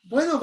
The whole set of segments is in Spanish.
Bueno,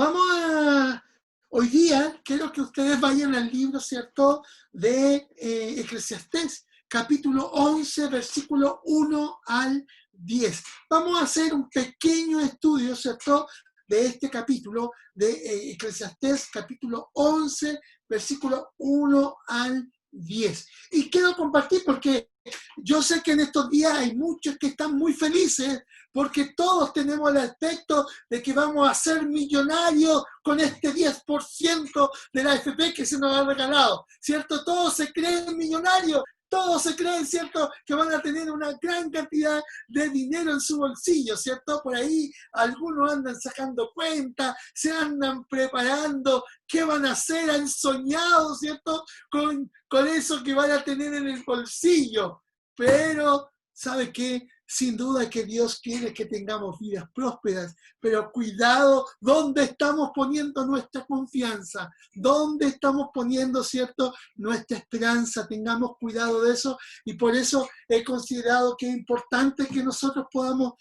hoy día quiero que ustedes vayan al libro, ¿cierto?, de Eclesiastés, capítulo 11, versículo 1 al 10. Vamos a hacer un pequeño estudio, ¿cierto?, de este capítulo de Eclesiastés, capítulo 11, versículo 1 al 10. Y quiero compartir porque yo sé que en estos días hay muchos que están muy felices porque todos tenemos el aspecto de que vamos a ser millonarios con este 10% de la AFP que se nos ha regalado, ¿cierto? Todos se creen millonarios, todos se creen, ¿cierto?, que van a tener una gran cantidad de dinero en su bolsillo, ¿cierto? Por ahí algunos andan sacando cuentas, se andan preparando, ¿qué van a hacer? Han soñado, ¿cierto?, con eso que van a tener en el bolsillo. Pero, ¿sabe qué? Sin duda que Dios quiere que tengamos vidas prósperas, pero cuidado, ¿dónde estamos poniendo nuestra confianza? ¿Dónde estamos poniendo, cierto, nuestra esperanza? Tengamos cuidado de eso, y por eso he considerado que es importante que nosotros podamos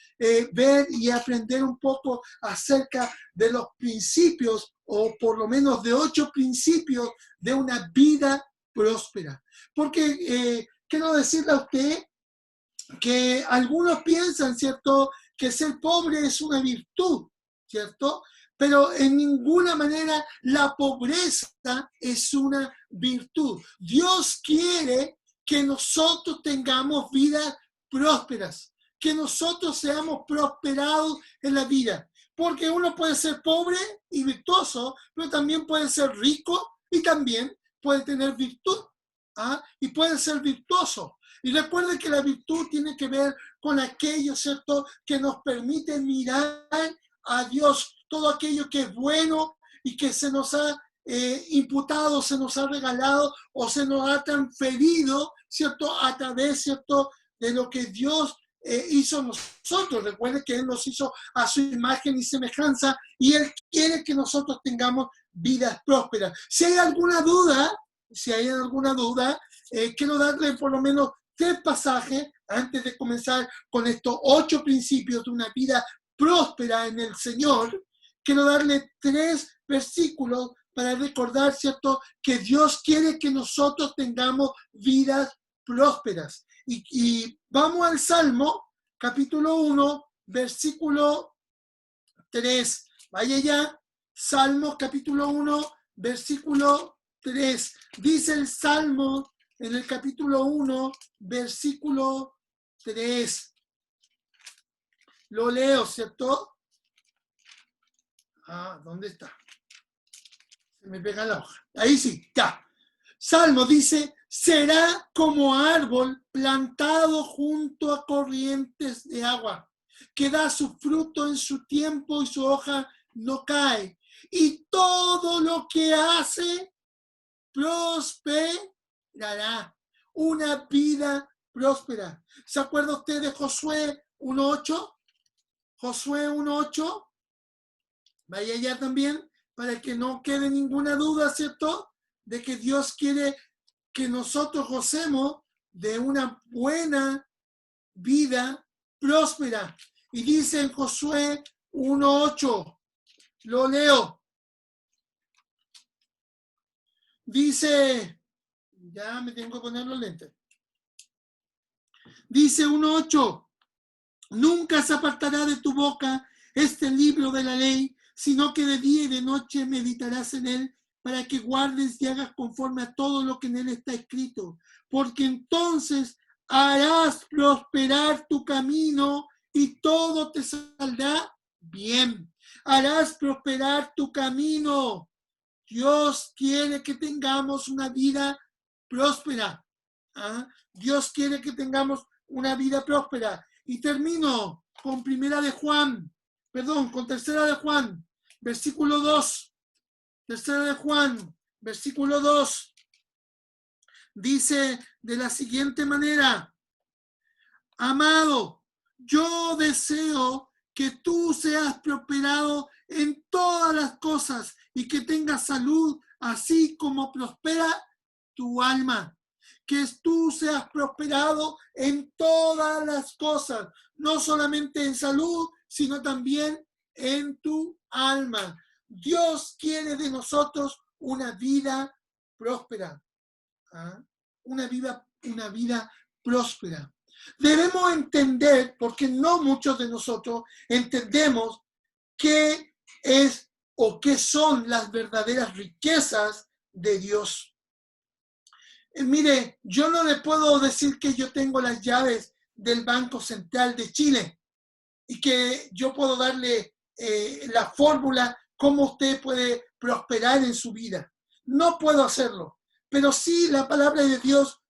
ver y aprender un poco acerca de los principios, o por lo menos de 8 principios de una vida próspera. Porque quiero decirle a usted que algunos piensan, ¿cierto?, que ser pobre es una virtud, ¿cierto? Pero en ninguna manera la pobreza es una virtud. Dios quiere que nosotros tengamos vidas prósperas, que nosotros seamos prosperados en la vida. Porque uno puede ser pobre y virtuoso, pero también puede ser rico y también puede tener virtud. ¿Ah? Y puede ser virtuoso. Y recuerden que la virtud tiene que ver con aquello, ¿cierto?, que nos permite mirar a Dios, todo aquello que es bueno y que se nos ha imputado, se nos ha regalado o se nos ha transferido, ¿cierto?, a través, ¿cierto?, de lo que Dios hizo nosotros. Recuerden que Él nos hizo a su imagen y semejanza y Él quiere que nosotros tengamos vidas prósperas. Si hay alguna duda, quiero darle por lo menos 3 pasajes antes de comenzar con estos 8 principios de una vida próspera en el Señor. Quiero darle 3 versículos para recordar, ¿cierto?, que Dios quiere que nosotros tengamos vidas prósperas. Y vamos al Salmo, capítulo 1, versículo 3. Vaya ya, Salmo, capítulo 1, versículo 3. Dice el Salmo en el capítulo 1, versículo 3. Lo leo, ¿cierto? ¿Dónde está? Se me pega la hoja. Ahí sí, ya. Salmo dice, será como árbol plantado junto a corrientes de agua, que da su fruto en su tiempo y su hoja no cae. Y todo lo que hace prosperará. Una vida próspera. ¿Se acuerda usted de Josué 1.8? Josué 1.8. Vaya allá también, para que no quede ninguna duda, ¿cierto?, de que Dios quiere que nosotros gocemos de una buena vida próspera. Y dice en Josué 1.8, lo leo. Dice, ya me tengo que poner los lentes. Dice 1.8, nunca se apartará de tu boca este libro de la ley, sino que de día y de noche meditarás en él, para que guardes y hagas conforme a todo lo que en él está escrito, porque entonces harás prosperar tu camino y todo te saldrá bien. Harás prosperar tu camino. Dios quiere que tengamos una vida próspera. ¿Ah? Dios quiere que tengamos una vida próspera. Y termino con tercera de Juan, versículo 2. Tercera de Juan, versículo 2. Dice de la siguiente manera, amado, yo deseo que tú seas prosperado en todas las cosas y que tengas salud, así como prospera tu alma. Que tú seas prosperado en todas las cosas, no solamente en salud, sino también en tu alma. Dios quiere de nosotros una vida próspera. ¿Ah? Una vida próspera. Debemos entender, porque no muchos de nosotros entendemos qué es o qué son las verdaderas riquezas de Dios. Mire, yo no le puedo decir que yo tengo las llaves del Banco Central de Chile y que yo puedo darle la fórmula cómo usted puede prosperar en su vida. No puedo hacerlo, pero sí la palabra de Dios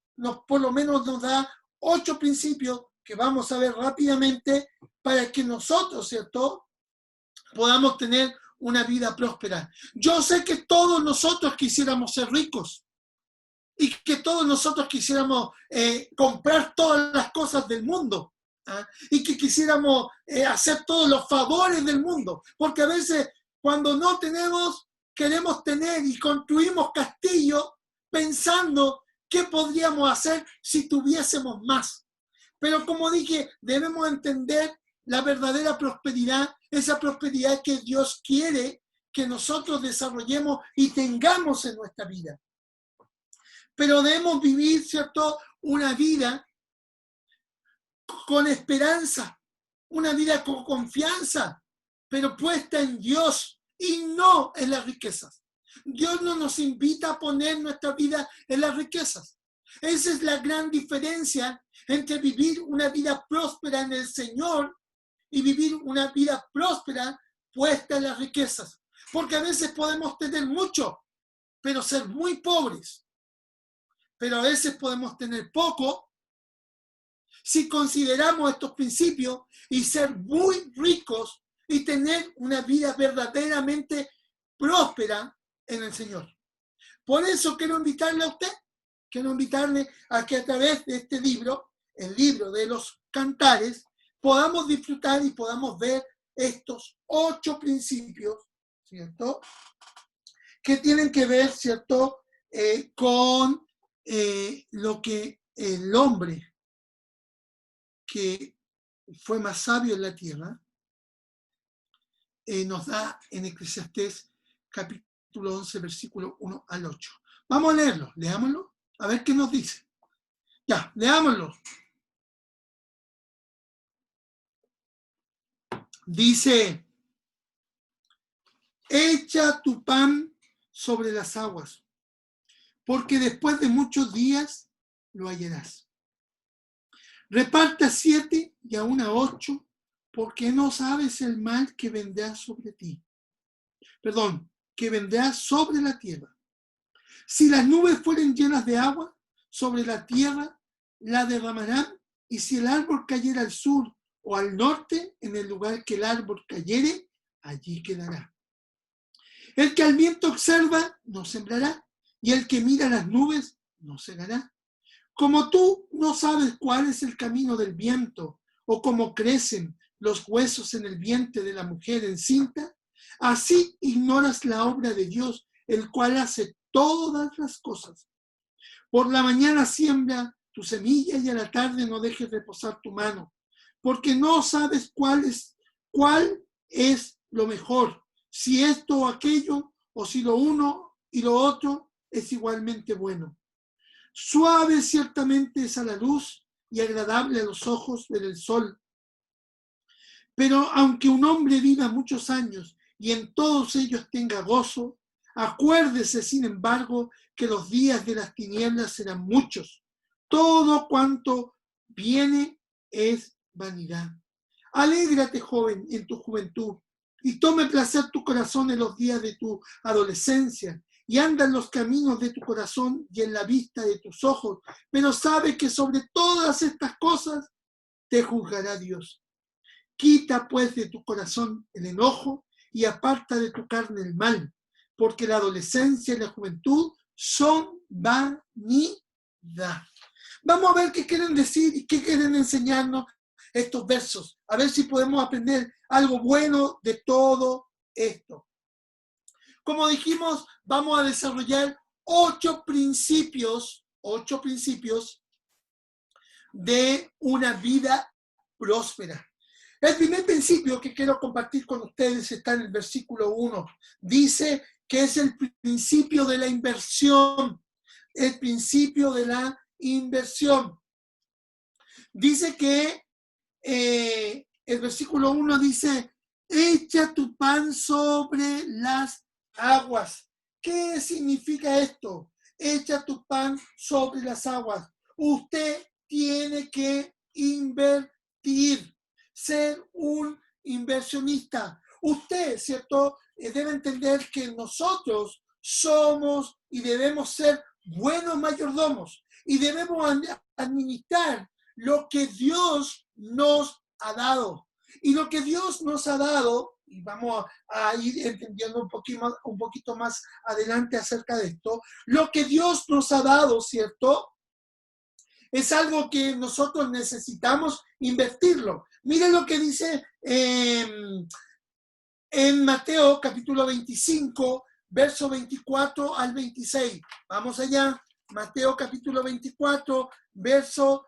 por lo menos nos da 8 principios que vamos a ver rápidamente para que nosotros, ¿cierto?, podamos tener una vida próspera. Yo sé que todos nosotros quisiéramos ser ricos y que todos nosotros quisiéramos comprar todas las cosas del mundo. ¿Ah? Y que quisiéramos hacer todos los favores del mundo, porque a veces cuando no tenemos, queremos tener y construimos castillos pensando qué podríamos hacer si tuviésemos más. Pero como dije, debemos entender la verdadera prosperidad, esa prosperidad que Dios quiere que nosotros desarrollemos y tengamos en nuestra vida. Pero debemos vivir, ¿cierto?, una vida con esperanza, una vida con confianza, pero puesta en Dios y no en las riquezas. Dios no nos invita a poner nuestra vida en las riquezas. Esa es la gran diferencia entre vivir una vida próspera en el Señor y vivir una vida próspera puesta en las riquezas. Porque a veces podemos tener mucho, pero ser muy pobres. Pero a veces podemos tener poco si consideramos estos principios y ser muy ricos y tener una vida verdaderamente próspera en el Señor. Por eso quiero invitarle a usted, quiero invitarle a que a través de este libro, el libro de los Cantares, podamos disfrutar y podamos ver estos 8 principios, ¿cierto?, que tienen que ver, ¿cierto?, con lo que el hombre que fue más sabio en la tierra, nos da en Eclesiastés capítulo 11, versículo 1 al 8. Vamos a leerlo, leámoslo, a ver qué nos dice. Ya, leámoslo. Dice, echa tu pan sobre las aguas, porque después de muchos días lo hallarás. Reparte a 7 y aún a 8, porque no sabes el mal que vendrá sobre ti. Perdón, que vendrá sobre la tierra. Si las nubes fueren llenas de agua, sobre la tierra la derramarán, y si el árbol cayera al sur o al norte, en el lugar que el árbol cayere, allí quedará. El que al viento observa, no sembrará, y el que mira las nubes, no segará. Como tú no sabes cuál es el camino del viento, o cómo crecen los huesos en el vientre de la mujer encinta, así ignoras la obra de Dios, el cual hace todas las cosas. Por la mañana siembra tu semilla y a la tarde no dejes reposar tu mano, porque no sabes cuál es lo mejor, si esto o aquello, o si lo uno y lo otro es igualmente bueno. Suave ciertamente es a la luz y agradable a los ojos ver el sol. Pero aunque un hombre viva muchos años y en todos ellos tenga gozo, acuérdese, sin embargo, que los días de las tinieblas serán muchos. Todo cuanto viene es vanidad. Alégrate, joven, en tu juventud, y tome placer tu corazón en los días de tu adolescencia, y anda en los caminos de tu corazón y en la vista de tus ojos, pero sabe que sobre todas estas cosas te juzgará Dios. Quita pues de tu corazón el enojo y aparta de tu carne el mal, porque la adolescencia y la juventud son vanidad. Vamos a ver qué quieren decir y qué quieren enseñarnos estos versos, a ver si podemos aprender algo bueno de todo esto. Como dijimos, vamos a desarrollar 8 principios de una vida próspera. El primer principio que quiero compartir con ustedes está en el versículo 1. Dice que es el principio de la inversión. El principio de la inversión. Dice que el versículo 1 dice, echa tu pan sobre las aguas. ¿Qué significa esto? Echa tu pan sobre las aguas. Usted tiene que invertir, ser un inversionista. Usted, ¿cierto? Debe entender que nosotros somos y debemos ser buenos mayordomos y debemos administrar lo que Dios nos ha dado. Y lo que Dios nos ha dado, y vamos a ir entendiendo un poquito más adelante acerca de esto, lo que Dios nos ha dado, ¿cierto? Es algo que nosotros necesitamos invertirlo. Miren lo que dice en Mateo capítulo 25, verso 24 al 26. Vamos allá. Mateo capítulo 24, 25,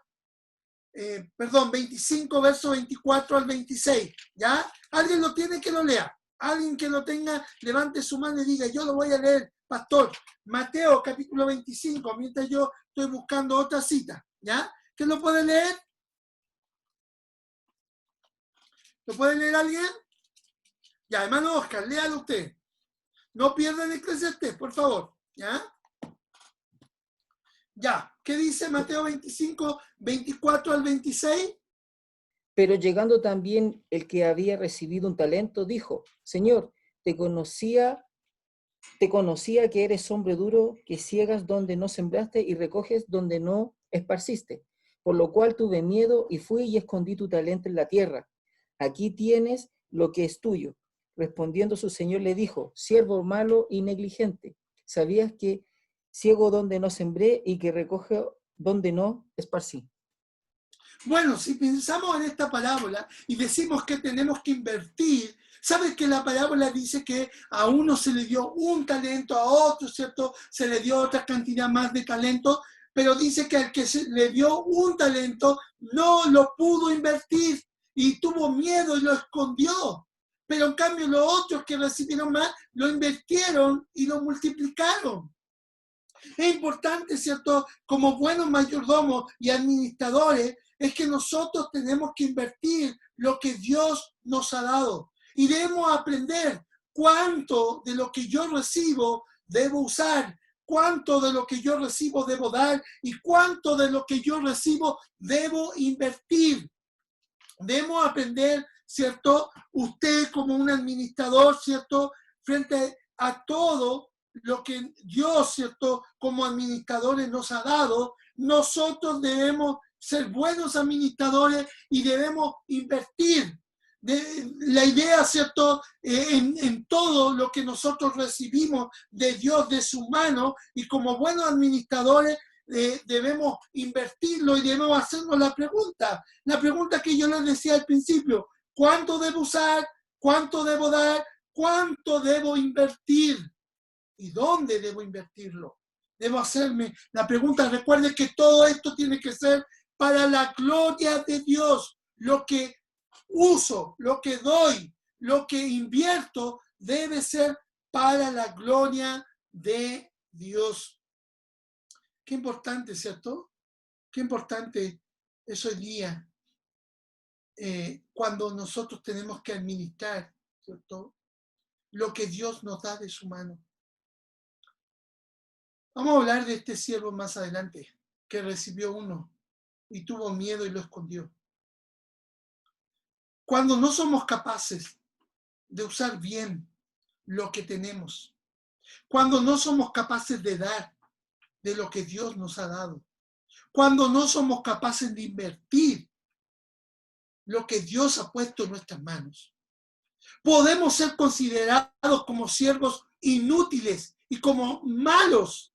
verso 24 al 26, ¿ya? Alguien lo tiene, que lo lea. Alguien que lo tenga, levante su mano y diga, yo lo voy a leer, pastor. Mateo, capítulo 25, mientras yo estoy buscando otra cita, ¿ya? ¿Quién lo puede leer? ¿Lo puede leer alguien? Ya, hermano Oscar, léalo usted. No pierda el Eclesiastés, por favor, ¿ya? Ya, ¿qué dice Mateo 25, 24 al 26? Pero llegando también el que había recibido un talento, dijo, Señor, te conocía que eres hombre duro, que ciegas donde no sembraste y recoges donde no esparciste. Por lo cual tuve miedo y fui y escondí tu talento en la tierra. Aquí tienes lo que es tuyo. Respondiendo su señor le dijo, siervo malo y negligente, ¿sabías que ciego donde no sembré y que recojo donde no esparcí? Bueno, si pensamos en esta parábola y decimos que tenemos que invertir, ¿sabes que la parábola dice que a uno se le dio un talento, a otro, ¿cierto? Se le dio otra cantidad más de talento, pero dice que al que se le dio un talento no lo pudo invertir y tuvo miedo y lo escondió. Pero en cambio los otros que recibieron más lo invirtieron y lo multiplicaron. Es importante, ¿cierto? Como buenos mayordomos y administradores, es que nosotros tenemos que invertir lo que Dios nos ha dado. Y debemos aprender cuánto de lo que yo recibo debo usar, cuánto de lo que yo recibo debo dar y cuánto de lo que yo recibo debo invertir. Debemos aprender, ¿cierto? Usted como un administrador, ¿cierto? Frente a todo lo que Dios, ¿cierto? Como administradores nos ha dado, nosotros debemos ser buenos administradores y debemos invertir. La idea, ¿cierto? En todo lo que nosotros recibimos de Dios, de su mano, y como buenos administradores debemos invertirlo y debemos hacernos la pregunta que yo les decía al principio, ¿cuánto debo usar? ¿Cuánto debo dar? ¿Cuánto debo invertir? ¿Y dónde debo invertirlo? Debo hacerme la pregunta. Recuerde que todo esto tiene que ser para la gloria de Dios. Lo que uso, lo que doy, lo que invierto debe ser para la gloria de Dios. Qué importante, ¿cierto? Qué importante es hoy día cuando nosotros tenemos que administrar, ¿cierto? Lo que Dios nos da de su mano. Vamos a hablar de este siervo más adelante, que recibió uno y tuvo miedo y lo escondió. Cuando no somos capaces de usar bien lo que tenemos, cuando no somos capaces de dar de lo que Dios nos ha dado, cuando no somos capaces de invertir lo que Dios ha puesto en nuestras manos, podemos ser considerados como siervos inútiles y como malos.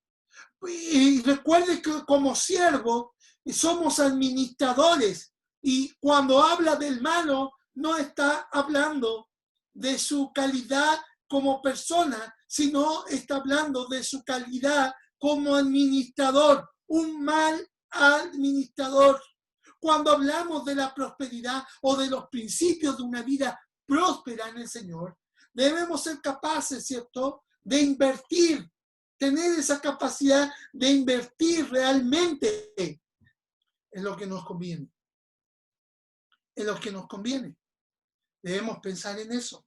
Y recuerde que como siervos somos administradores y cuando habla del malo no está hablando de su calidad como persona, sino está hablando de su calidad como administrador, un mal administrador. cuando hablamos de la prosperidad o de los principios de una vida próspera en el Señor, debemos ser capaces, ¿cierto?, de invertir, tener esa capacidad de invertir realmente en lo que nos conviene. En lo que nos conviene. Debemos pensar en eso.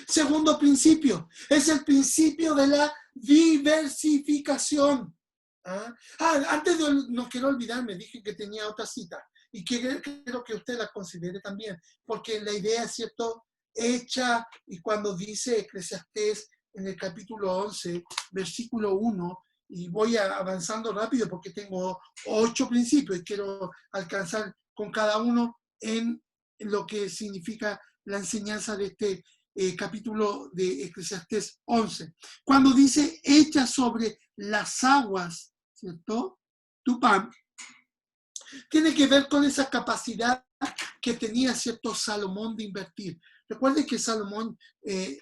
Segundo principio, es el principio de la diversificación. Antes no quiero olvidarme, dije que tenía otra cita y quiero que usted la considere también, porque la idea es, ¿cierto?, hecha, y cuando dice Eclesiastés en el capítulo 11, versículo 1, y voy avanzando rápido porque tengo 8 principios y quiero alcanzar con cada uno en lo que significa la enseñanza de este capítulo de Eclesiastés 11. Cuando dice echa sobre las aguas, ¿cierto?, tu pan, tiene que ver con esa capacidad que tenía, ¿cierto?, Salomón de invertir. Recuerde que Salomón,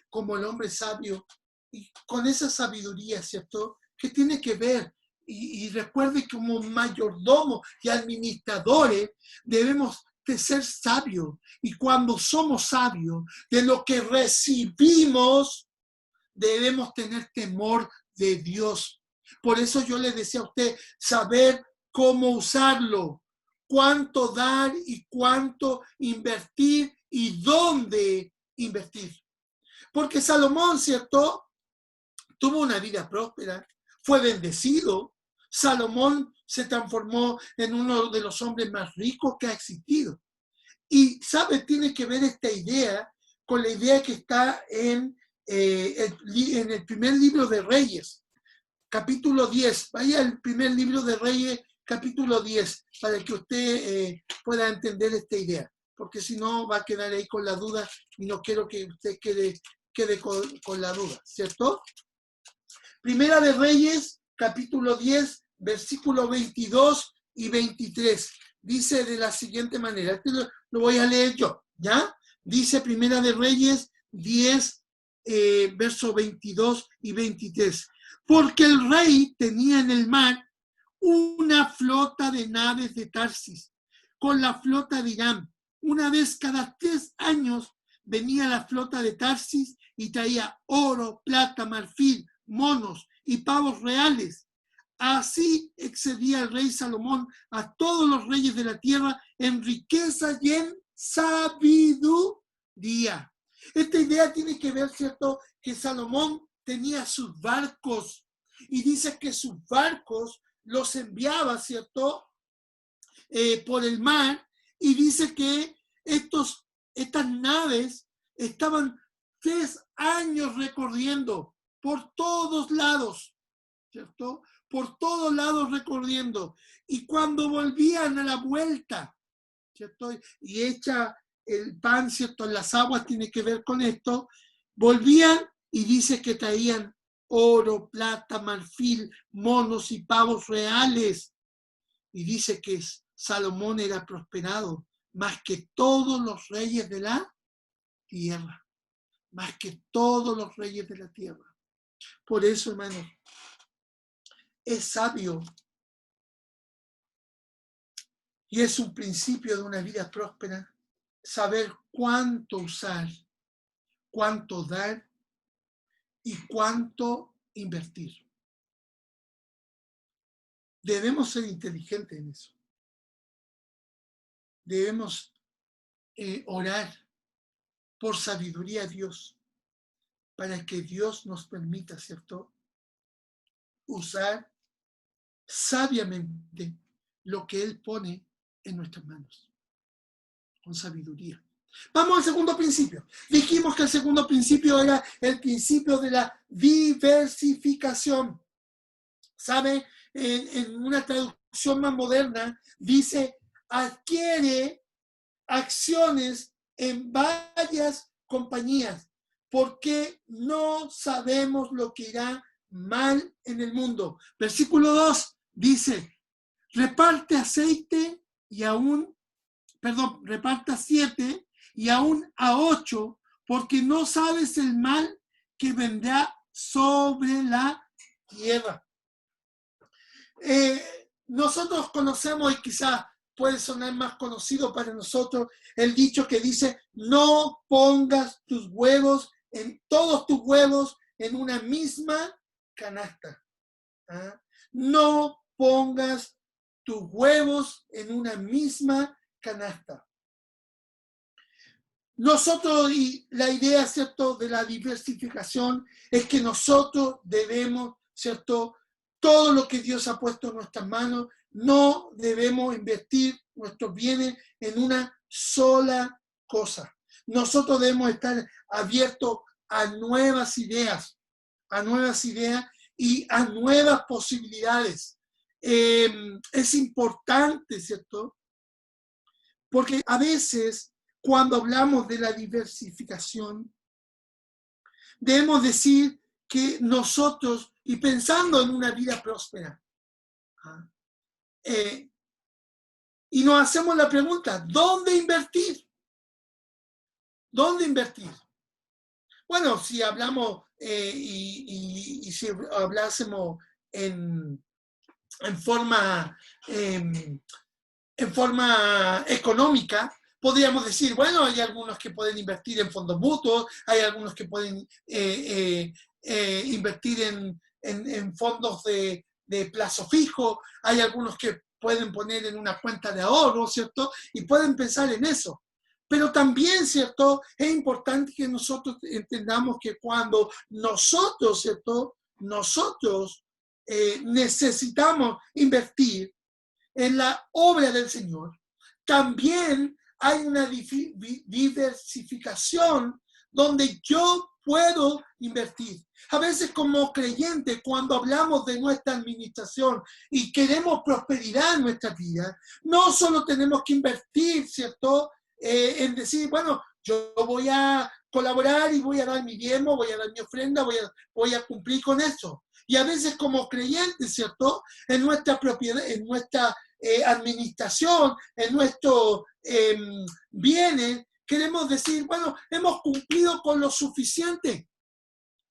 como el hombre sabio, y con esa sabiduría, ¿cierto?, que tiene que ver, y recuerde que como mayordomo y administradores debemos de ser sabios, y cuando somos sabios de lo que recibimos, debemos tener temor de Dios. Por eso yo le decía a usted, saber cómo usarlo, cuánto dar y cuánto invertir y dónde invertir. Porque Salomón, ¿cierto?, tuvo una vida próspera, fue bendecido. Salomón se transformó en uno de los hombres más ricos que ha existido. Y, ¿sabe? Tiene que ver esta idea con la idea que está en el primer libro de Reyes, capítulo 10. Vaya al primer libro de Reyes, capítulo 10, para que usted pueda entender esta idea. Porque si no, va a quedar ahí con la duda y no quiero que usted quede con la duda, ¿cierto? Primera de Reyes, capítulo 10, versículos 22 y 23. Dice de la siguiente manera, este lo voy a leer yo, ¿ya? Dice Primera de Reyes 10, versos 22 y 23. Porque el rey tenía en el mar una flota de naves de Tarsis, con la flota de Irán. Una vez cada 3 años venía la flota de Tarsis y traía oro, plata, marfil, monos y pavos reales. Así excedía el rey Salomón a todos los reyes de la tierra en riqueza y en sabiduría. Esta idea tiene que ver, ¿cierto?, que Salomón tenía sus barcos y dice que sus barcos los enviaba, ¿cierto?, por el mar, y dice que estas naves estaban 3 años recorriendo por todos lados, ¿cierto? Por todos lados recorriendo. Y cuando volvían a la vuelta, ¿cierto?, y echa el pan, ¿cierto?, en las aguas, tiene que ver con esto, volvían y dice que traían oro, plata, marfil, monos y pavos reales. Y dice que Salomón era prosperado más que todos los reyes de la tierra. Más que todos los reyes de la tierra. Por eso, hermano, es sabio y es un principio de una vida próspera saber cuánto usar, cuánto dar y cuánto invertir. Debemos ser inteligentes en eso. Debemos orar por sabiduría a Dios para que Dios nos permita, ¿cierto?, usar sabiamente lo que Él pone en nuestras manos, con sabiduría. Vamos al segundo principio. Dijimos que el segundo principio era el principio de la diversificación. ¿Sabe? En una traducción más moderna dice, adquiere acciones en varias compañías, porque no sabemos lo que irá mal en el mundo. Versículo 2 dice, reparte aceite y reparte 7 y aún a 8, porque no sabes el mal que vendrá sobre la tierra. Nosotros conocemos y quizás puede sonar más conocido para nosotros el dicho que dice: no pongas todos tus huevos en una misma canasta. ¿Ah? No pongas tus huevos en una misma canasta. Nosotros, y la idea, ¿cierto?, de la diversificación es que nosotros debemos, ¿cierto?, todo lo que Dios ha puesto en nuestras manos, no debemos invertir nuestros bienes en una sola cosa. Nosotros debemos estar abiertos a nuevas ideas y a nuevas posibilidades. Es importante, ¿cierto?, porque a veces cuando hablamos de la diversificación, debemos decir que nosotros, y pensando en una vida próspera, y nos hacemos la pregunta: ¿dónde invertir? ¿Dónde invertir? Bueno, si hablamos y si hablásemos en forma económica, podríamos decir, bueno, hay algunos que pueden invertir en fondos mutuos, hay algunos que pueden invertir en fondos de plazo fijo, hay algunos que pueden poner en una cuenta de ahorro, ¿cierto? Y pueden pensar en eso. Pero también, ¿cierto?, es importante que nosotros entendamos que cuando nosotros, ¿cierto?, necesitamos invertir en la obra del Señor, también hay una diversificación donde yo puedo invertir. A veces como creyentes, cuando hablamos de nuestra administración y queremos prosperidad en nuestra vida, no solo tenemos que invertir, ¿cierto?, en decir, bueno, yo voy a colaborar y voy a dar mi diezmo, voy a dar mi ofrenda, voy a cumplir con eso. Y a veces como creyentes, ¿cierto?, en nuestra propiedad, en nuestra administración, en nuestros bienes, queremos decir, bueno, hemos cumplido con lo suficiente.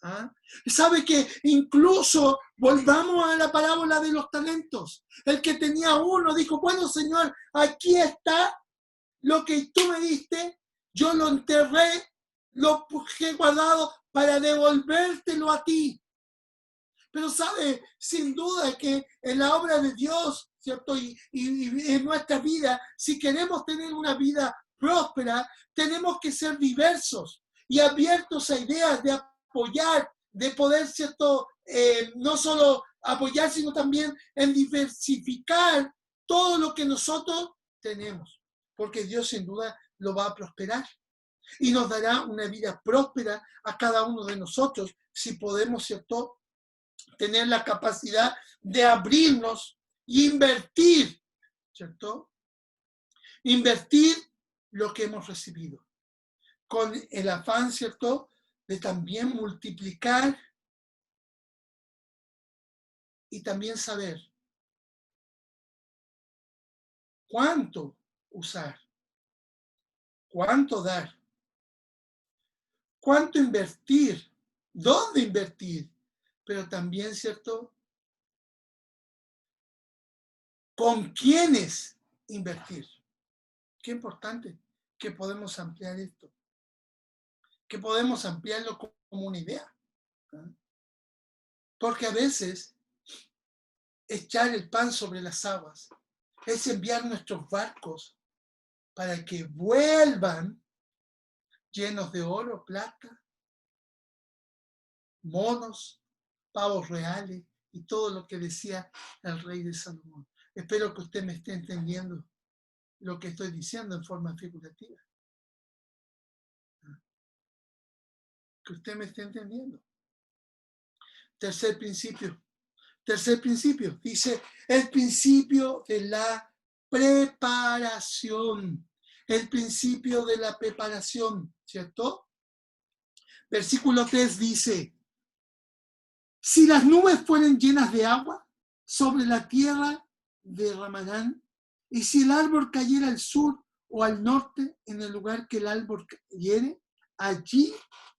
¿Ah? ¿Sabe que incluso volvamos a la parábola de los talentos? El que tenía uno dijo, bueno, Señor, aquí está lo que tú me diste, yo lo enterré, lo he guardado para devolvértelo a ti. Pero sabe, sin duda que en la obra de Dios, ¿cierto? Y en nuestra vida, si queremos tener una vida próspera, tenemos que ser diversos y abiertos a ideas de apoyar, de poder, ¿cierto? No solo apoyar, sino también en diversificar todo lo que nosotros tenemos, porque Dios sin duda lo va a prosperar y nos dará una vida próspera a cada uno de nosotros si podemos, ¿cierto?, tener la capacidad de abrirnos e invertir, ¿cierto? Invertir lo que hemos recibido, con el afán, ¿cierto?, de también multiplicar y también saber cuánto usar, cuánto dar, cuánto invertir, dónde invertir, pero también, ¿cierto?, con quiénes invertir. Qué importante que podemos ampliar esto, que podemos ampliarlo como una idea. Porque a veces echar el pan sobre las aguas es enviar nuestros barcos para que vuelvan llenos de oro, plata, monos, pavos reales y todo lo que decía el rey de Salomón. Espero que usted me esté entendiendo lo que estoy diciendo en forma figurativa. Que usted me esté entendiendo. Tercer principio, dice el principio de la preparación. El principio de la preparación, ¿cierto? Versículo 3 dice, si las nubes fueren llenas de agua, sobre la tierra derramarán, y si el árbol cayera al sur o al norte, en el lugar que el árbol cayere, allí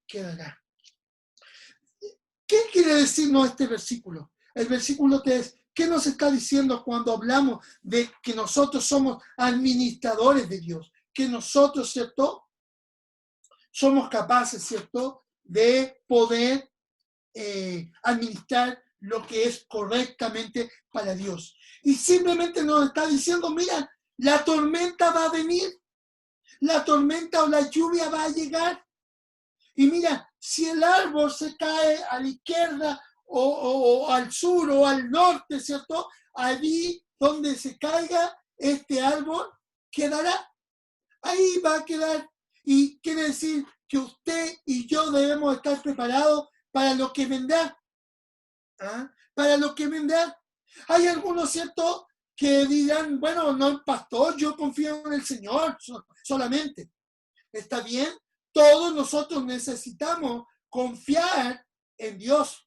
quedará. ¿Qué quiere decirnos este versículo? El versículo 3 ¿Qué nos está diciendo cuando hablamos de que nosotros somos administradores de Dios? Que nosotros, ¿cierto?, somos capaces, ¿cierto?, de poder administrar lo que es correctamente para Dios. Y simplemente nos está diciendo, mira, la tormenta va a venir, la tormenta o la lluvia va a llegar. Y mira, si el árbol se cae a la izquierda o al sur o al norte, ¿cierto? Allí donde se caiga este árbol, quedará. Ahí va a quedar. Y quiere decir que usted y yo debemos estar preparados para lo que vendrá. ¿Ah? Para lo que vendrá. Hay algunos, ¿cierto?, que dirán, bueno, no, pastor, yo confío en el Señor solamente. ¿Está bien? Todos nosotros necesitamos confiar en Dios,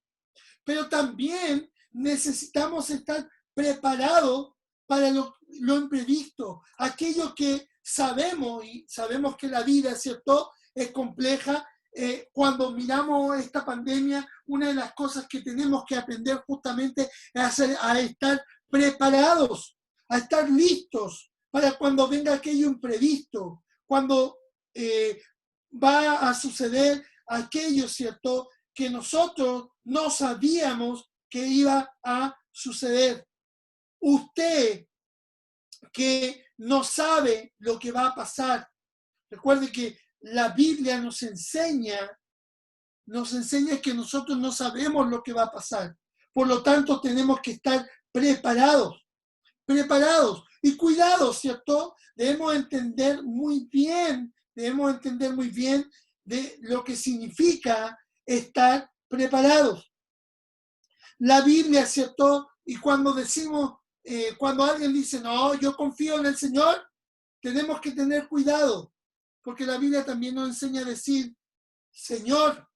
pero también necesitamos estar preparados para lo imprevisto, aquello que sabemos, y sabemos que la vida, ¿cierto?, es compleja. Cuando miramos esta pandemia, una de las cosas que tenemos que aprender justamente es a estar preparados, a estar listos para cuando venga aquello imprevisto, cuando va a suceder aquello, ¿cierto?, que nosotros no sabíamos que iba a suceder. Usted que no sabe lo que va a pasar, recuerde que la Biblia nos enseña que nosotros no sabemos lo que va a pasar. Por lo tanto, tenemos que estar preparados. Y cuidados, ¿cierto? Debemos entender muy bien de lo que significa estar preparados. La Biblia, ¿cierto? Y cuando decimos, cuando alguien dice, no, yo confío en el Señor, tenemos que tener cuidado, porque la Biblia también nos enseña a decir, Señor,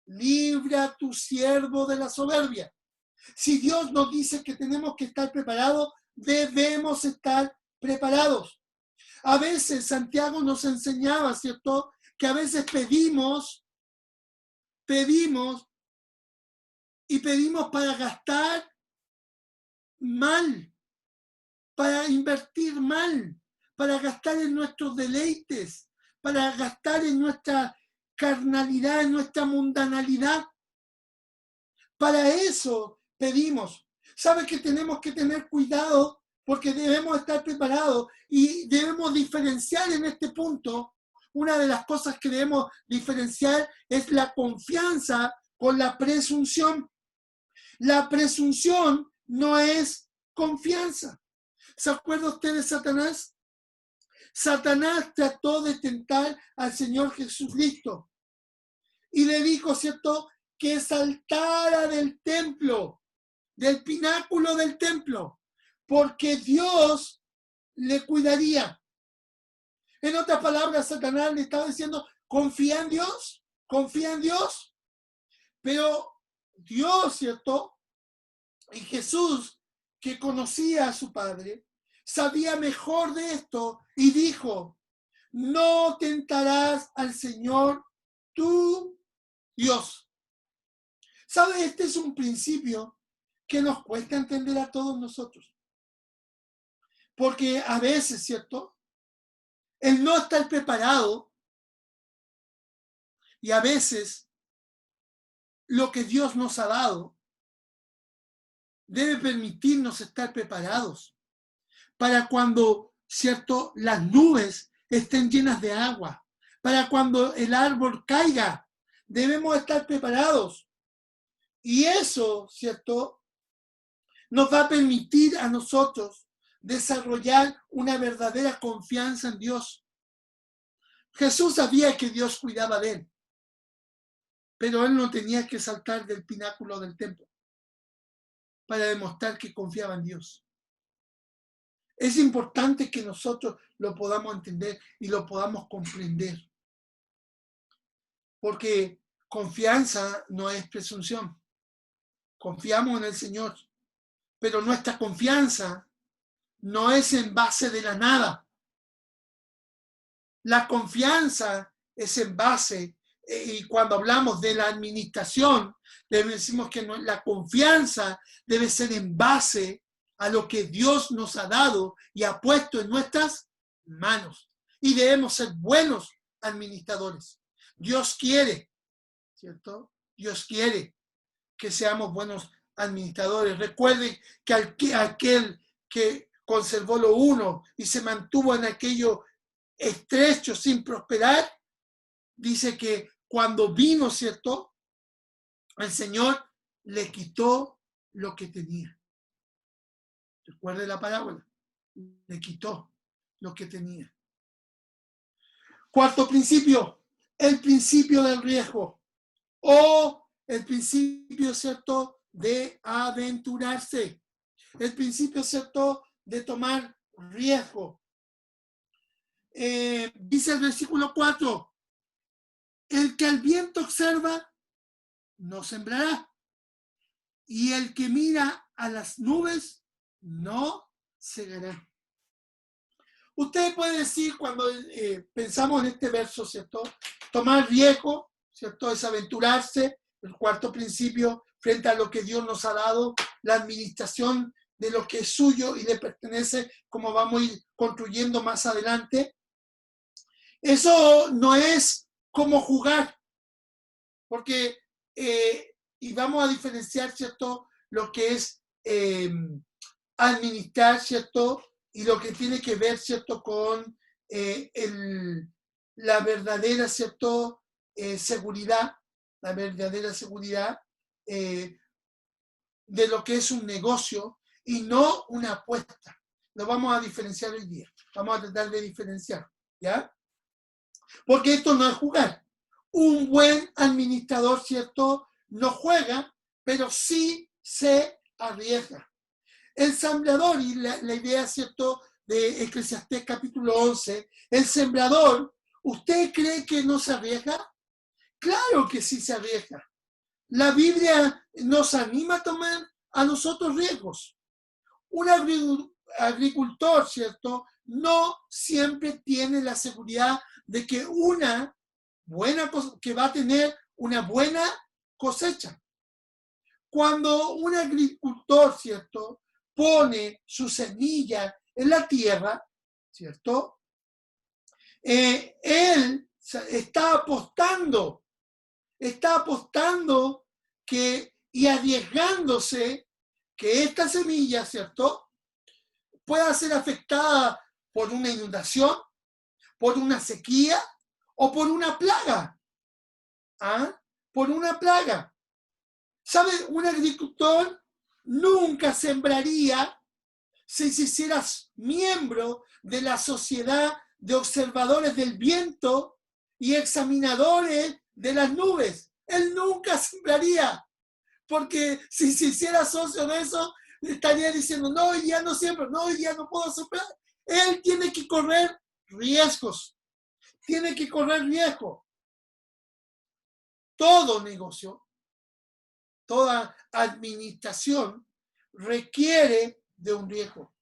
libra a tu siervo de la soberbia. Si Dios nos dice que tenemos que estar preparados, debemos estar preparados. A veces Santiago nos enseñaba, ¿cierto?, que a veces pedimos para gastar mal, para invertir mal, para gastar en nuestros deleites, para gastar en nuestra carnalidad, en nuestra mundanalidad. Para eso pedimos. ¿Sabe que tenemos que tener cuidado? Porque debemos estar preparados y debemos diferenciar en este punto. Una de las cosas que debemos diferenciar es la confianza con la presunción. La presunción no es confianza. ¿Se acuerda usted de Satanás? Satanás trató de tentar al Señor Jesucristo y le dijo, ¿cierto?, que saltara del templo, del pináculo del templo, porque Dios le cuidaría. En otras palabras, Satanás le estaba diciendo, confía en Dios, pero Dios, ¿cierto?, y Jesús, que conocía a su Padre, sabía mejor de esto y dijo, no tentarás al Señor tu Dios. ¿Sabe? Este es un principio que nos cuesta entender a todos nosotros. Porque a veces, ¿cierto?, el no estar preparado y a veces lo que Dios nos ha dado debe permitirnos estar preparados para cuando, ¿cierto?, las nubes estén llenas de agua, para cuando el árbol caiga, debemos estar preparados. Y eso, ¿cierto?, nos va a permitir a nosotros desarrollar una verdadera confianza en Dios. Jesús sabía que Dios cuidaba de él, pero él no tenía que saltar del pináculo del templo para demostrar que confiaba en Dios. Es importante que nosotros lo podamos entender y lo podamos comprender, porque confianza no es presunción. Confiamos en el Señor, pero nuestra confianza no es en base de la nada. La confianza es en base y cuando hablamos de la administración, decimos que la confianza debe ser en base a lo que Dios nos ha dado y ha puesto en nuestras manos. Y debemos ser buenos administradores. Dios quiere, ¿cierto? Dios quiere que seamos buenos administradores. Recuerden que aquel que conservó lo uno y se mantuvo en aquello estrecho sin prosperar, dice que cuando vino, ¿cierto? El Señor le quitó lo que tenía. Recuerde la parábola. Le quitó lo que tenía. Cuarto principio, el principio del riesgo o el principio, ¿cierto?, de aventurarse. El principio, ¿cierto?, de tomar riesgo. Dice el versículo 4, el que al viento observa, no sembrará. Y el que mira a las nubes, no segará. Usted puede decir cuando pensamos en este verso, ¿cierto? Tomar riesgo, ¿cierto? Es aventurarse, el cuarto principio, frente a lo que Dios nos ha dado, la administración de lo que es suyo y le pertenece, como vamos a ir construyendo más adelante. Eso no es como jugar, porque, y vamos a diferenciar, ¿cierto?, lo que es administrar, ¿cierto?, y lo que tiene que ver, ¿cierto?, con la verdadera, ¿cierto?, seguridad, la verdadera seguridad de lo que es un negocio y no una apuesta. Lo vamos a diferenciar hoy día. Vamos a tratar de diferenciar, ¿ya? Porque esto no es jugar. Un buen administrador, ¿cierto?, no juega, pero sí se arriesga. El sembrador, y la idea, ¿cierto?, de Eclesiastés capítulo 11, el sembrador, ¿usted cree que no se arriesga? Claro que sí se arriesga. La Biblia nos anima a tomar a nosotros riesgos. Un agricultor, ¿cierto?, no siempre tiene la seguridad de que que va a tener una buena cosecha. Cuando un agricultor, ¿cierto?, pone su semilla en la tierra, ¿cierto?, él está apostando y arriesgándose que esta semilla, ¿cierto?, pueda ser afectada por una inundación, por una sequía o por una plaga. ¿Ah? Por una plaga. ¿Sabe? Un agricultor nunca sembraría si se hiciera miembro de la sociedad de observadores del viento y examinadores de las nubes. Él nunca sembraría, porque si se hiciera socio de eso, estaría diciendo, no, hoy día no siembro, no, hoy día no puedo sembrar. Él tiene que correr riesgos, tiene que correr riesgo. Todo negocio, toda administración requiere de un riesgo.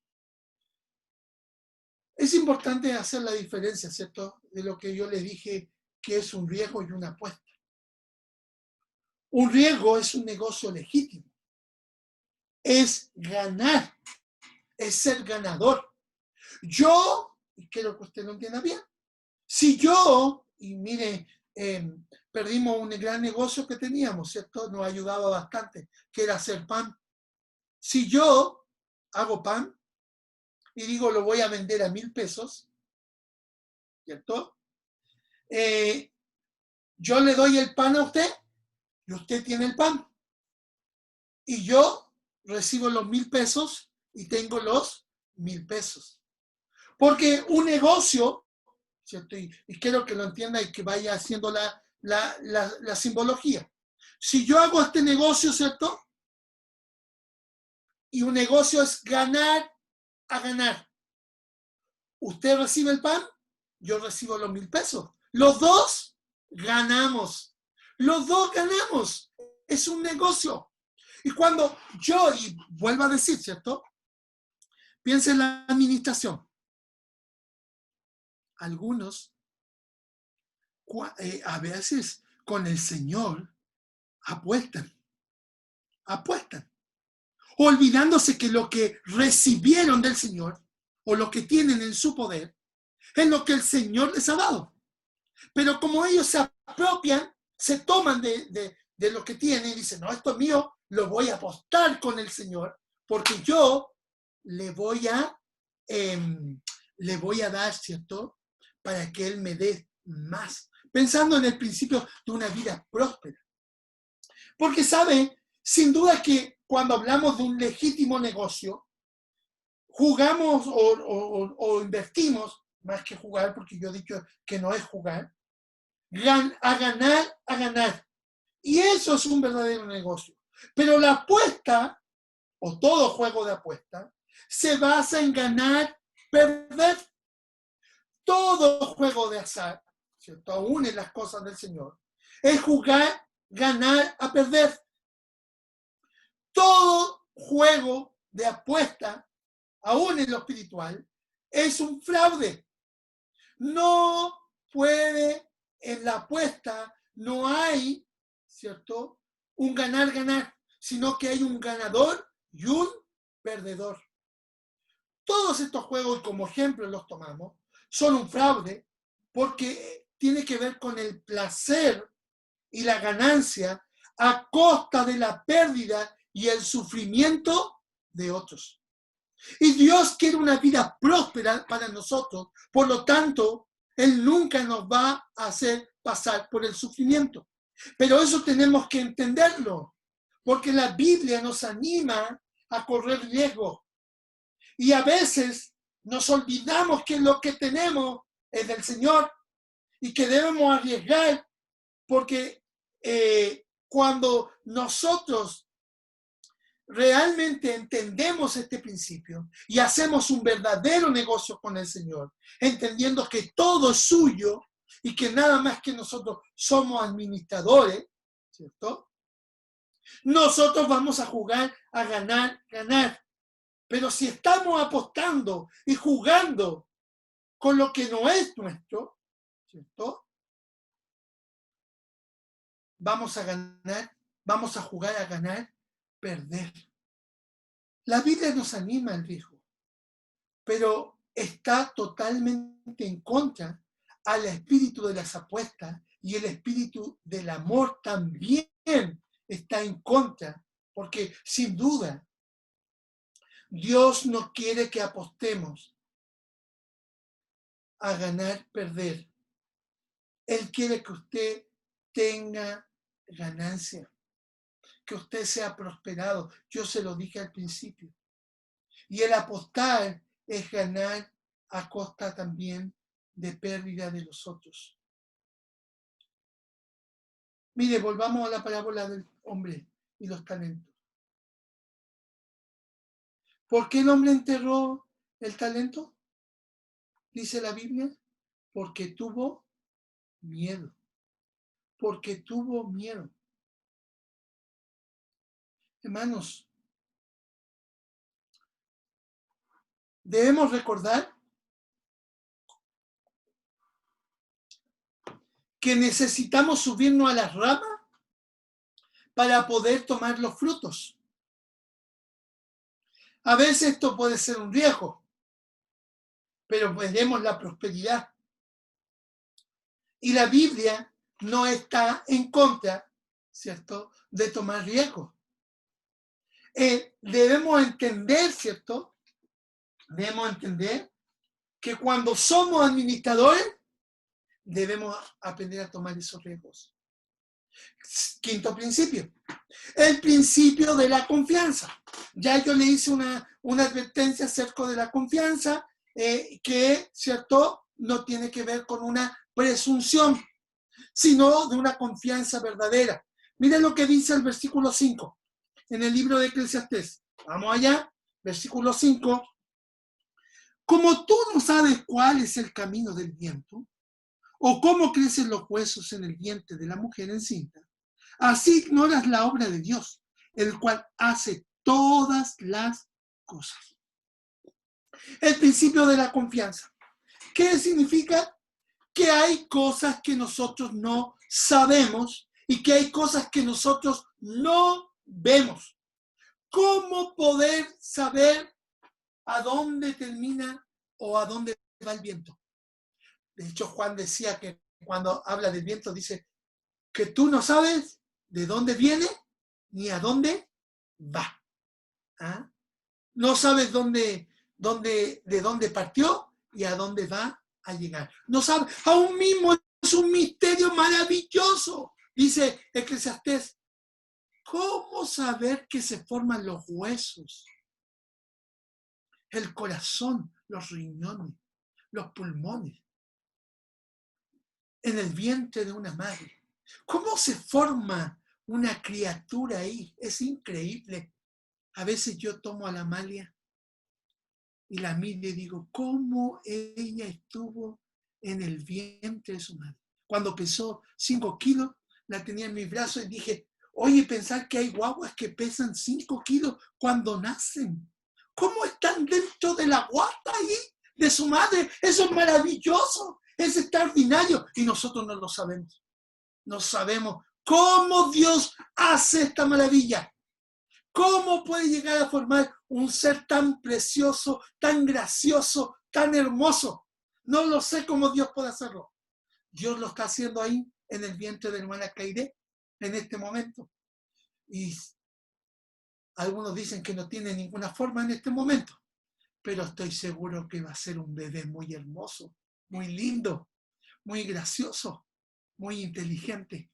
Es importante hacer la diferencia, ¿cierto?, de lo que yo les dije que es un riesgo y una apuesta. Un riesgo es un negocio legítimo. Es ganar, es ser ganador. Yo, y quiero que usted lo entienda bien, si yo, y mire, perdimos un gran negocio que teníamos, ¿cierto? Nos ayudaba bastante, que era hacer pan. Si yo hago pan y digo lo voy a vender a 1,000 pesos, ¿cierto? Yo le doy el pan a usted y usted tiene el pan. Y yo recibo los 1,000 pesos y tengo los 1,000 pesos. Porque un negocio, ¿cierto? Y quiero que lo entienda y que vaya haciendo la simbología. Si yo hago este negocio, ¿cierto? Y un negocio es ganar a ganar. Usted recibe el pan, yo recibo los 1,000 pesos. Los dos ganamos. Los dos ganamos. Es un negocio. Y cuando yo, y vuelvo a decir, ¿cierto? Piensa en la administración. Algunos, a veces, con el Señor, apuestan, olvidándose que lo que recibieron del Señor o lo que tienen en su poder es lo que el Señor les ha dado. Pero como ellos se apropian, se toman de lo que tienen y dicen, no, esto es mío, lo voy a apostar con el Señor, porque yo le voy a dar, ¿cierto? Para que Él me dé más. Pensando en el principio de una vida próspera. Porque sabe, sin duda que cuando hablamos de un legítimo negocio, jugamos o invertimos, más que jugar, porque yo he dicho que no es jugar, a ganar. Y eso es un verdadero negocio. Pero la apuesta, o todo juego de apuesta, se basa en ganar, perder. Todo juego de azar, ¿cierto? Aún en las cosas del Señor, es jugar, ganar, a perder. Todo juego de apuesta, aún en lo espiritual, es un fraude. No puede, en la apuesta, no hay, ¿cierto?, un ganar, sino que hay un ganador y un perdedor. Todos estos juegos, como ejemplo los tomamos, son un fraude porque tiene que ver con el placer y la ganancia a costa de la pérdida y el sufrimiento de otros. Y Dios quiere una vida próspera para nosotros, por lo tanto, Él nunca nos va a hacer pasar por el sufrimiento. Pero eso tenemos que entenderlo, porque la Biblia nos anima a correr riesgos. Y a veces nos olvidamos que lo que tenemos es del Señor y que debemos arriesgar, porque cuando nosotros realmente entendemos este principio y hacemos un verdadero negocio con el Señor, entendiendo que todo es suyo y que nada más que nosotros somos administradores, ¿cierto? Nosotros vamos a jugar a ganar. Pero si estamos apostando y jugando con lo que no es nuestro, ¿cierto? Vamos a jugar a ganar, perder. La Biblia nos anima al riesgo, pero está totalmente en contra al espíritu de las apuestas, y el espíritu del amor también está en contra, porque sin duda Dios no quiere que apostemos a ganar, perder. Él quiere que usted tenga ganancia, que usted sea prosperado. Yo se lo dije al principio. Y el apostar es ganar a costa también de pérdida de los otros. Mire, volvamos a la parábola del hombre y los talentos. ¿Por qué el hombre enterró el talento? Dice la Biblia, porque tuvo miedo. Porque tuvo miedo. Hermanos, debemos recordar que necesitamos subirnos a las ramas para poder tomar los frutos. A veces esto puede ser un riesgo, pero veremos la prosperidad. Y la Biblia no está en contra, ¿cierto?, de tomar riesgos. Debemos entender, ¿cierto? Debemos entender que cuando somos administradores, debemos aprender a tomar esos riesgos. Quinto principio, el principio de la confianza. Ya yo le hice una advertencia acerca de la confianza, que, ¿cierto?, no tiene que ver con una presunción, sino de una confianza verdadera. Miren lo que dice el versículo 5 en el libro de Eclesiastés. Vamos allá, versículo 5. Como tú no sabes cuál es el camino del viento, o cómo crecen los huesos en el vientre de la mujer encinta, así ignoras la obra de Dios, el cual hace todas las cosas. El principio de la confianza. ¿Qué significa? Que hay cosas que nosotros no sabemos y que hay cosas que nosotros no vemos. ¿Cómo poder saber a dónde termina o a dónde va el viento? De hecho, Juan decía que cuando habla del viento dice que tú no sabes de dónde viene ni a dónde va. ¿Ah? No sabes de dónde partió y a dónde va a llegar. No sabes, aún mismo es un misterio maravilloso, dice Eclesiastés. ¿Cómo saber que se forman los huesos, el corazón, los riñones, los pulmones en el vientre de una madre? ¿Cómo se forma una criatura ahí? Es increíble. A veces yo tomo a la Amalia y la miro y digo, ¿cómo ella estuvo en el vientre de su madre? Cuando pesó 5 kilos, la tenía en mis brazos y dije, oye, pensar que hay guaguas que pesan 5 kilos cuando nacen. ¿Cómo están dentro de la guata ahí de su madre? Eso es maravilloso, es extraordinario y nosotros no lo sabemos. No sabemos cómo Dios hace esta maravilla. ¿Cómo puede llegar a formar un ser tan precioso, tan gracioso, tan hermoso? No lo sé cómo Dios puede hacerlo. Dios lo está haciendo ahí en el vientre de la hermana Cairé en este momento. Y algunos dicen que no tiene ninguna forma en este momento, pero estoy seguro que va a ser un bebé muy hermoso, muy lindo, muy gracioso, muy inteligente.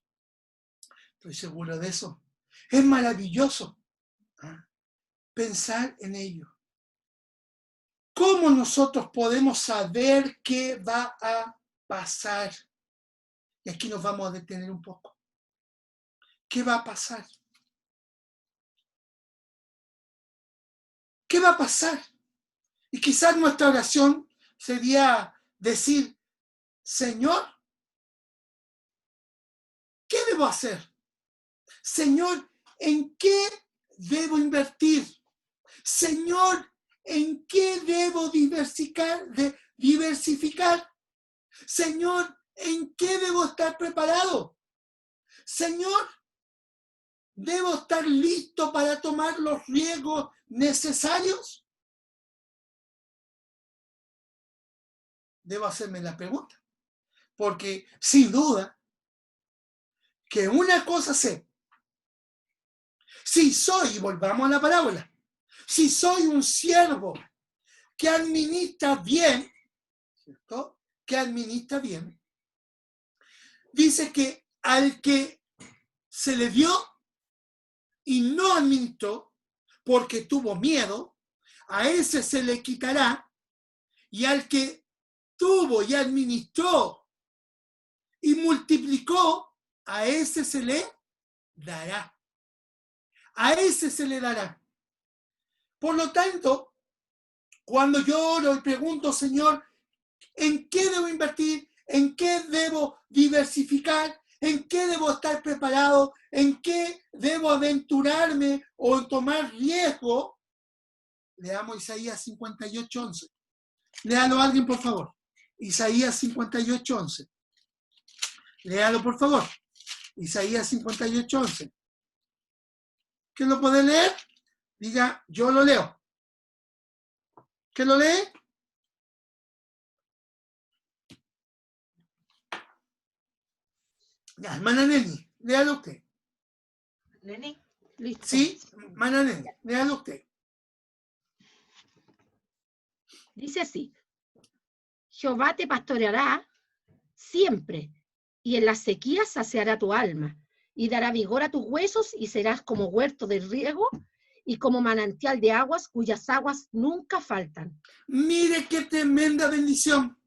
Estoy seguro de eso. Es maravilloso pensar en ello. ¿Cómo nosotros podemos saber qué va a pasar? Y aquí nos vamos a detener un poco. ¿Qué va a pasar? ¿Qué va a pasar? Y quizás nuestra oración sería decir, Señor, ¿qué debo hacer? Señor, ¿en qué debo invertir? Señor, ¿en qué debo diversificar? Señor, ¿en qué debo estar preparado? Señor, ¿debo estar listo para tomar los riesgos necesarios? Debo hacerme la pregunta. Porque sin duda que una cosa sé. Si soy, y volvamos a la parábola, si soy un siervo que administra bien, ¿cierto? Que administra bien, dice que al que se le dio y no administró porque tuvo miedo, a ese se le quitará, y al que tuvo y administró y multiplicó, a ese se le dará. A ese se le dará. Por lo tanto, cuando yo oro y pregunto, Señor, ¿en qué debo invertir? ¿En qué debo diversificar? ¿En qué debo estar preparado? ¿En qué debo aventurarme o tomar riesgo? Leamos Isaías 58:11. Léalo alguien, por favor. Isaías 58:11. Léalo, por favor. Isaías 58:11. ¿Quién lo puede leer? Diga, yo lo leo. ¿Quién lo lee? Ya, hermana Neni, léalo usted. Neni, listo. Sí, hermana Neni, léalo usted. Dice así: Jehová te pastoreará siempre, y en las sequías saciará tu alma, y dará vigor a tus huesos, y serás como huerto de riego, y como manantial de aguas, cuyas aguas nunca faltan. Mire qué tremenda bendición.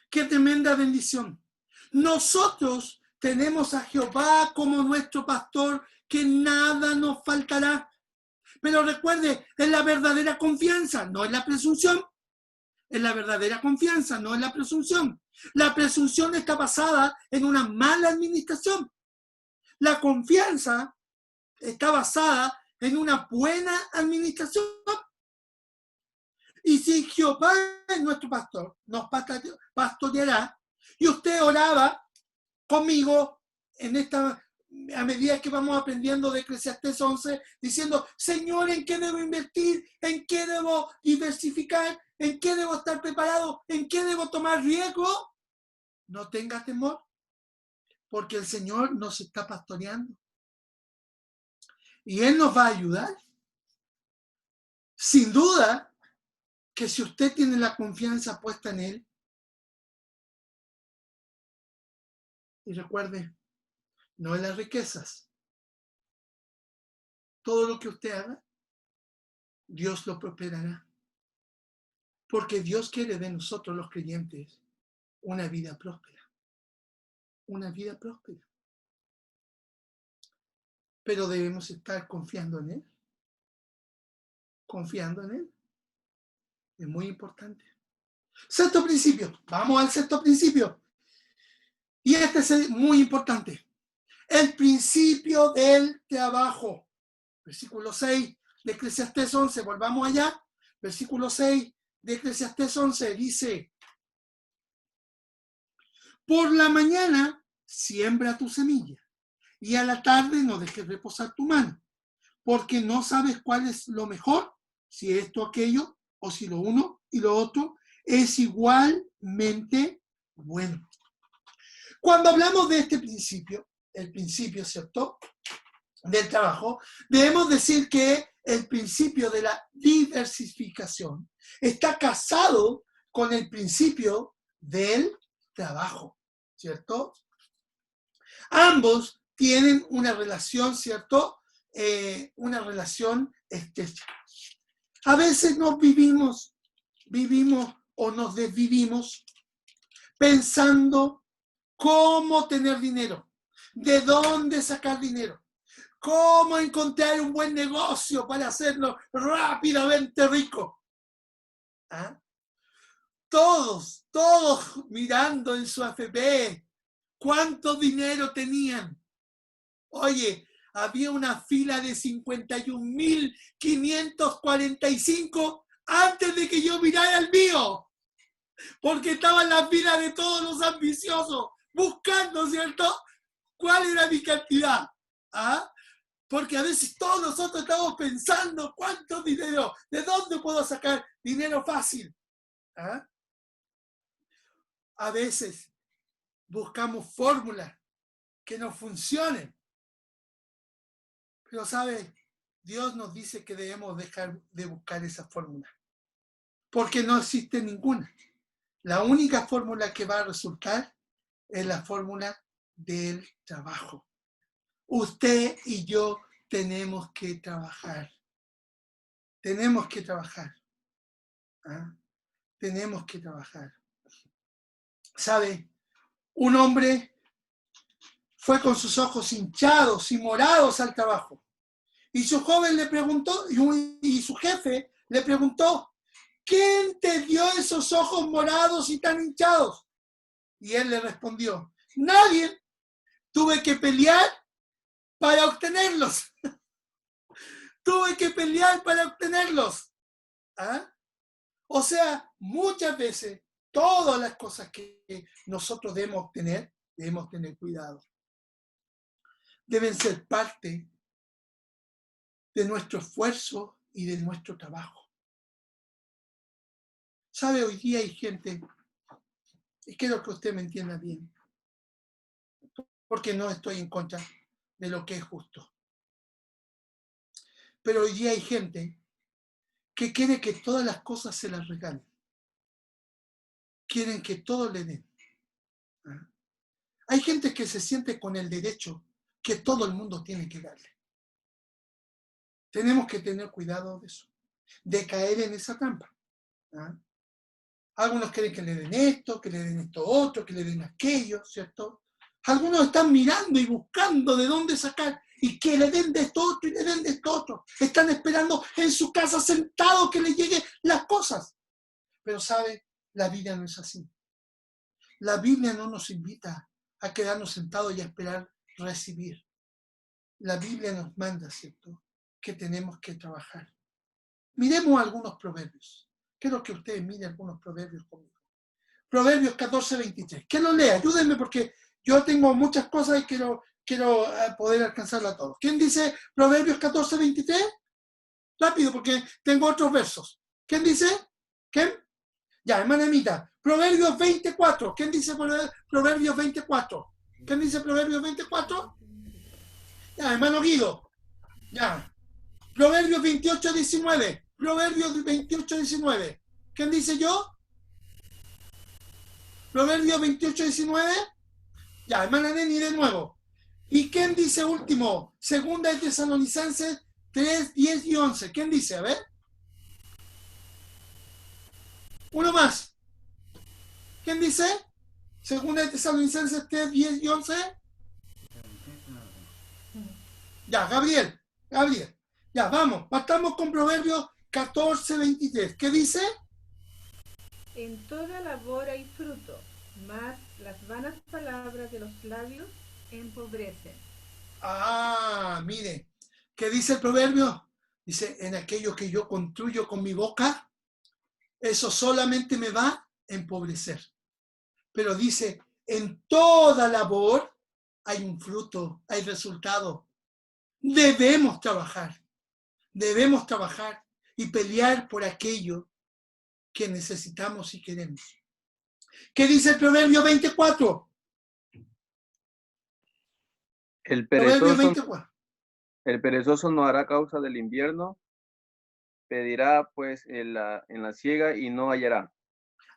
Qué tremenda bendición. Nosotros tenemos a Jehová como nuestro pastor, que nada nos faltará. Pero recuerde, es la verdadera confianza, no es la presunción. Es la verdadera confianza, no es la presunción. La presunción está basada en una mala administración. La confianza está basada en una buena administración. Y si Jehová es nuestro pastor, nos pastoreará, y usted oraba conmigo a medida que vamos aprendiendo de Eclesiastés 11, diciendo, Señor, ¿en qué debo invertir? ¿En qué debo diversificar? ¿En qué debo estar preparado? ¿En qué debo tomar riesgo? No tengas temor, porque el Señor nos está pastoreando. Y Él nos va a ayudar. Sin duda que si usted tiene la confianza puesta en Él, y recuerde, no en las riquezas, todo lo que usted haga, Dios lo prosperará. Porque Dios quiere de nosotros los creyentes una vida próspera. Una vida próspera. Pero debemos estar confiando en Él. Confiando en Él. Es muy importante. Sexto principio. Vamos al sexto principio. Y este es muy importante. El principio del trabajo. Versículo 6 de Eclesiastés 11. Volvamos allá. Versículo 6 de Eclesiastés 11 dice: por la mañana siembra tu semilla y a la tarde no dejes reposar tu mano, porque no sabes cuál es lo mejor, si esto o aquello, o si lo uno y lo otro es igualmente bueno. Cuando hablamos de este principio, el principio, ¿cierto?, del trabajo, debemos decir que el principio de la diversificación está casado con el principio del trabajo, ¿cierto? Ambos tienen una relación, ¿cierto? Una relación estrecha. A veces vivimos o nos desvivimos pensando cómo tener dinero, de dónde sacar dinero, cómo encontrar un buen negocio para hacerlo rápidamente rico. ¿Ah? Todos mirando en su AFP cuánto dinero tenían. Oye, había una fila de 51.545 antes de que yo mirara el mío, porque estaba en la fila de todos los ambiciosos, buscando, ¿cierto?, cuál era mi cantidad. ¿Ah? Porque a veces todos nosotros estamos pensando cuánto dinero, de dónde puedo sacar dinero fácil. ¿Ah? A veces buscamos fórmulas que no funcionen. Pero, ¿sabe? Dios nos dice que debemos dejar de buscar esa fórmula. Porque no existe ninguna. La única fórmula que va a resultar es la fórmula del trabajo. Usted y yo tenemos que trabajar. Tenemos que trabajar. ¿Ah? Tenemos que trabajar. ¿Sabe? Un hombre fue con sus ojos hinchados y morados al trabajo. Y su joven le preguntó, y su jefe le preguntó, ¿quién te dio esos ojos morados y tan hinchados? Y él le respondió, nadie. Tuve que pelear para obtenerlos. Tuve que pelear para obtenerlos. ¿Ah? O sea, muchas veces, todas las cosas que nosotros debemos tener cuidado. Deben ser parte de nuestro esfuerzo y de nuestro trabajo. ¿Sabe? Hoy día hay gente, y quiero que usted me entienda bien, porque no estoy en contra de lo que es justo. Pero hoy día hay gente que quiere que todas las cosas se las regalen. Quieren que todo le den. ¿Ah? Hay gente que se siente con el derecho que todo el mundo tiene que darle. Tenemos que tener cuidado de eso, de caer en esa trampa. ¿Ah? Algunos quieren que le den esto otro, que le den aquello, ¿cierto? Algunos están mirando y buscando de dónde sacar y que le den de esto otro y le den de esto otro. Están esperando en su casa sentados que le lleguen las cosas. Pero, ¿sabe? La Biblia no es así. La Biblia no nos invita a quedarnos sentados y a esperar recibir. La Biblia nos manda, ¿cierto?, que tenemos que trabajar. Miremos algunos proverbios. Quiero que ustedes miren algunos proverbios conmigo. Proverbios 14:23. Que lo lea, ayúdenme porque yo tengo muchas cosas y quiero poder alcanzarla a todos. ¿Quién dice Proverbios 14, 23? Rápido, porque tengo otros versos. ¿Quién dice? ¿Quién? Ya, hermana Emita. Proverbios 24. ¿Quién dice Proverbios 24? ¿Quién dice Proverbios 24? Ya, hermano Guido. Ya. Proverbios 28, 19. Proverbios 28, 19. ¿Quién dice yo? Proverbios 28, 19. Ya, hermana Neni de nuevo. ¿Y quién dice último? Segunda de Tesalonicenses 3, 10 y 11. ¿Quién dice? A ver. Uno más. ¿Quién dice? Segunda de Tesalonicenses 3, 10 y 11. Ya, Gabriel. Ya, vamos. Partamos con Proverbios 14, 23. ¿Qué dice? En toda labor hay fruto, mas las vanas palabras de los labios empobrecen. Ah, mire. ¿Qué dice el proverbio? Dice, en aquello que yo construyo con mi boca, eso solamente me va a empobrecer. Pero dice, en toda labor hay un fruto, hay resultado. Debemos trabajar y pelear por aquello que necesitamos y queremos. ¿Qué dice el Proverbio 24? Proverbio 24. El perezoso no hará causa del invierno, pedirá pues en la siega y no hallará.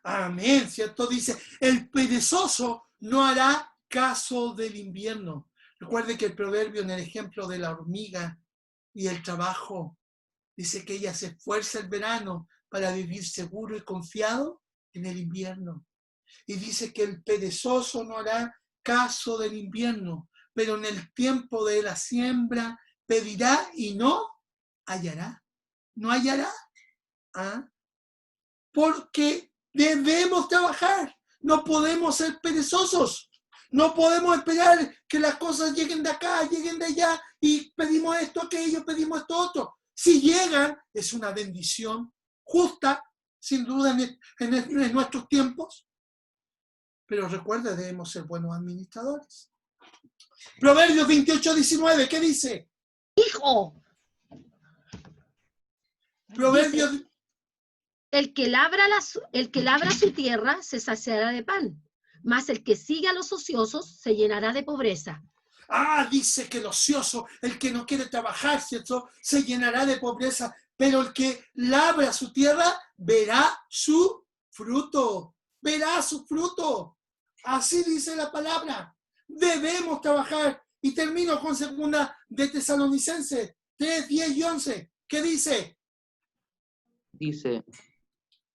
Amén, ¿cierto? Dice, el perezoso no hará caso del invierno. Recuerde que el proverbio en el ejemplo de la hormiga y el trabajo, dice que ella se esfuerza el verano para vivir seguro y confiado en el invierno. Y dice que el perezoso no hará caso del invierno, pero en el tiempo de la siembra pedirá y no hallará. No hallará. ¿Ah? Porque debemos trabajar. No podemos ser perezosos. No podemos esperar que las cosas lleguen de acá, lleguen de allá y pedimos esto, aquello, pedimos esto, otro. Si llegan, es una bendición justa, sin duda, en nuestros tiempos. Pero recuerda, debemos ser buenos administradores. Proverbios 28, 19, ¿qué dice? Hijo. Proverbios... Dice, el que labra su tierra se saciará de pan, mas el que sigue a los ociosos se llenará de pobreza. Ah, dice que el ocioso, el que no quiere trabajar, ¿cierto? Se llenará de pobreza, pero el que labra su tierra verá su fruto. Verá su fruto. Así dice la palabra. Debemos trabajar. Y termino con segunda de Tesalonicenses 3, 10 y 11. ¿Qué dice? Dice,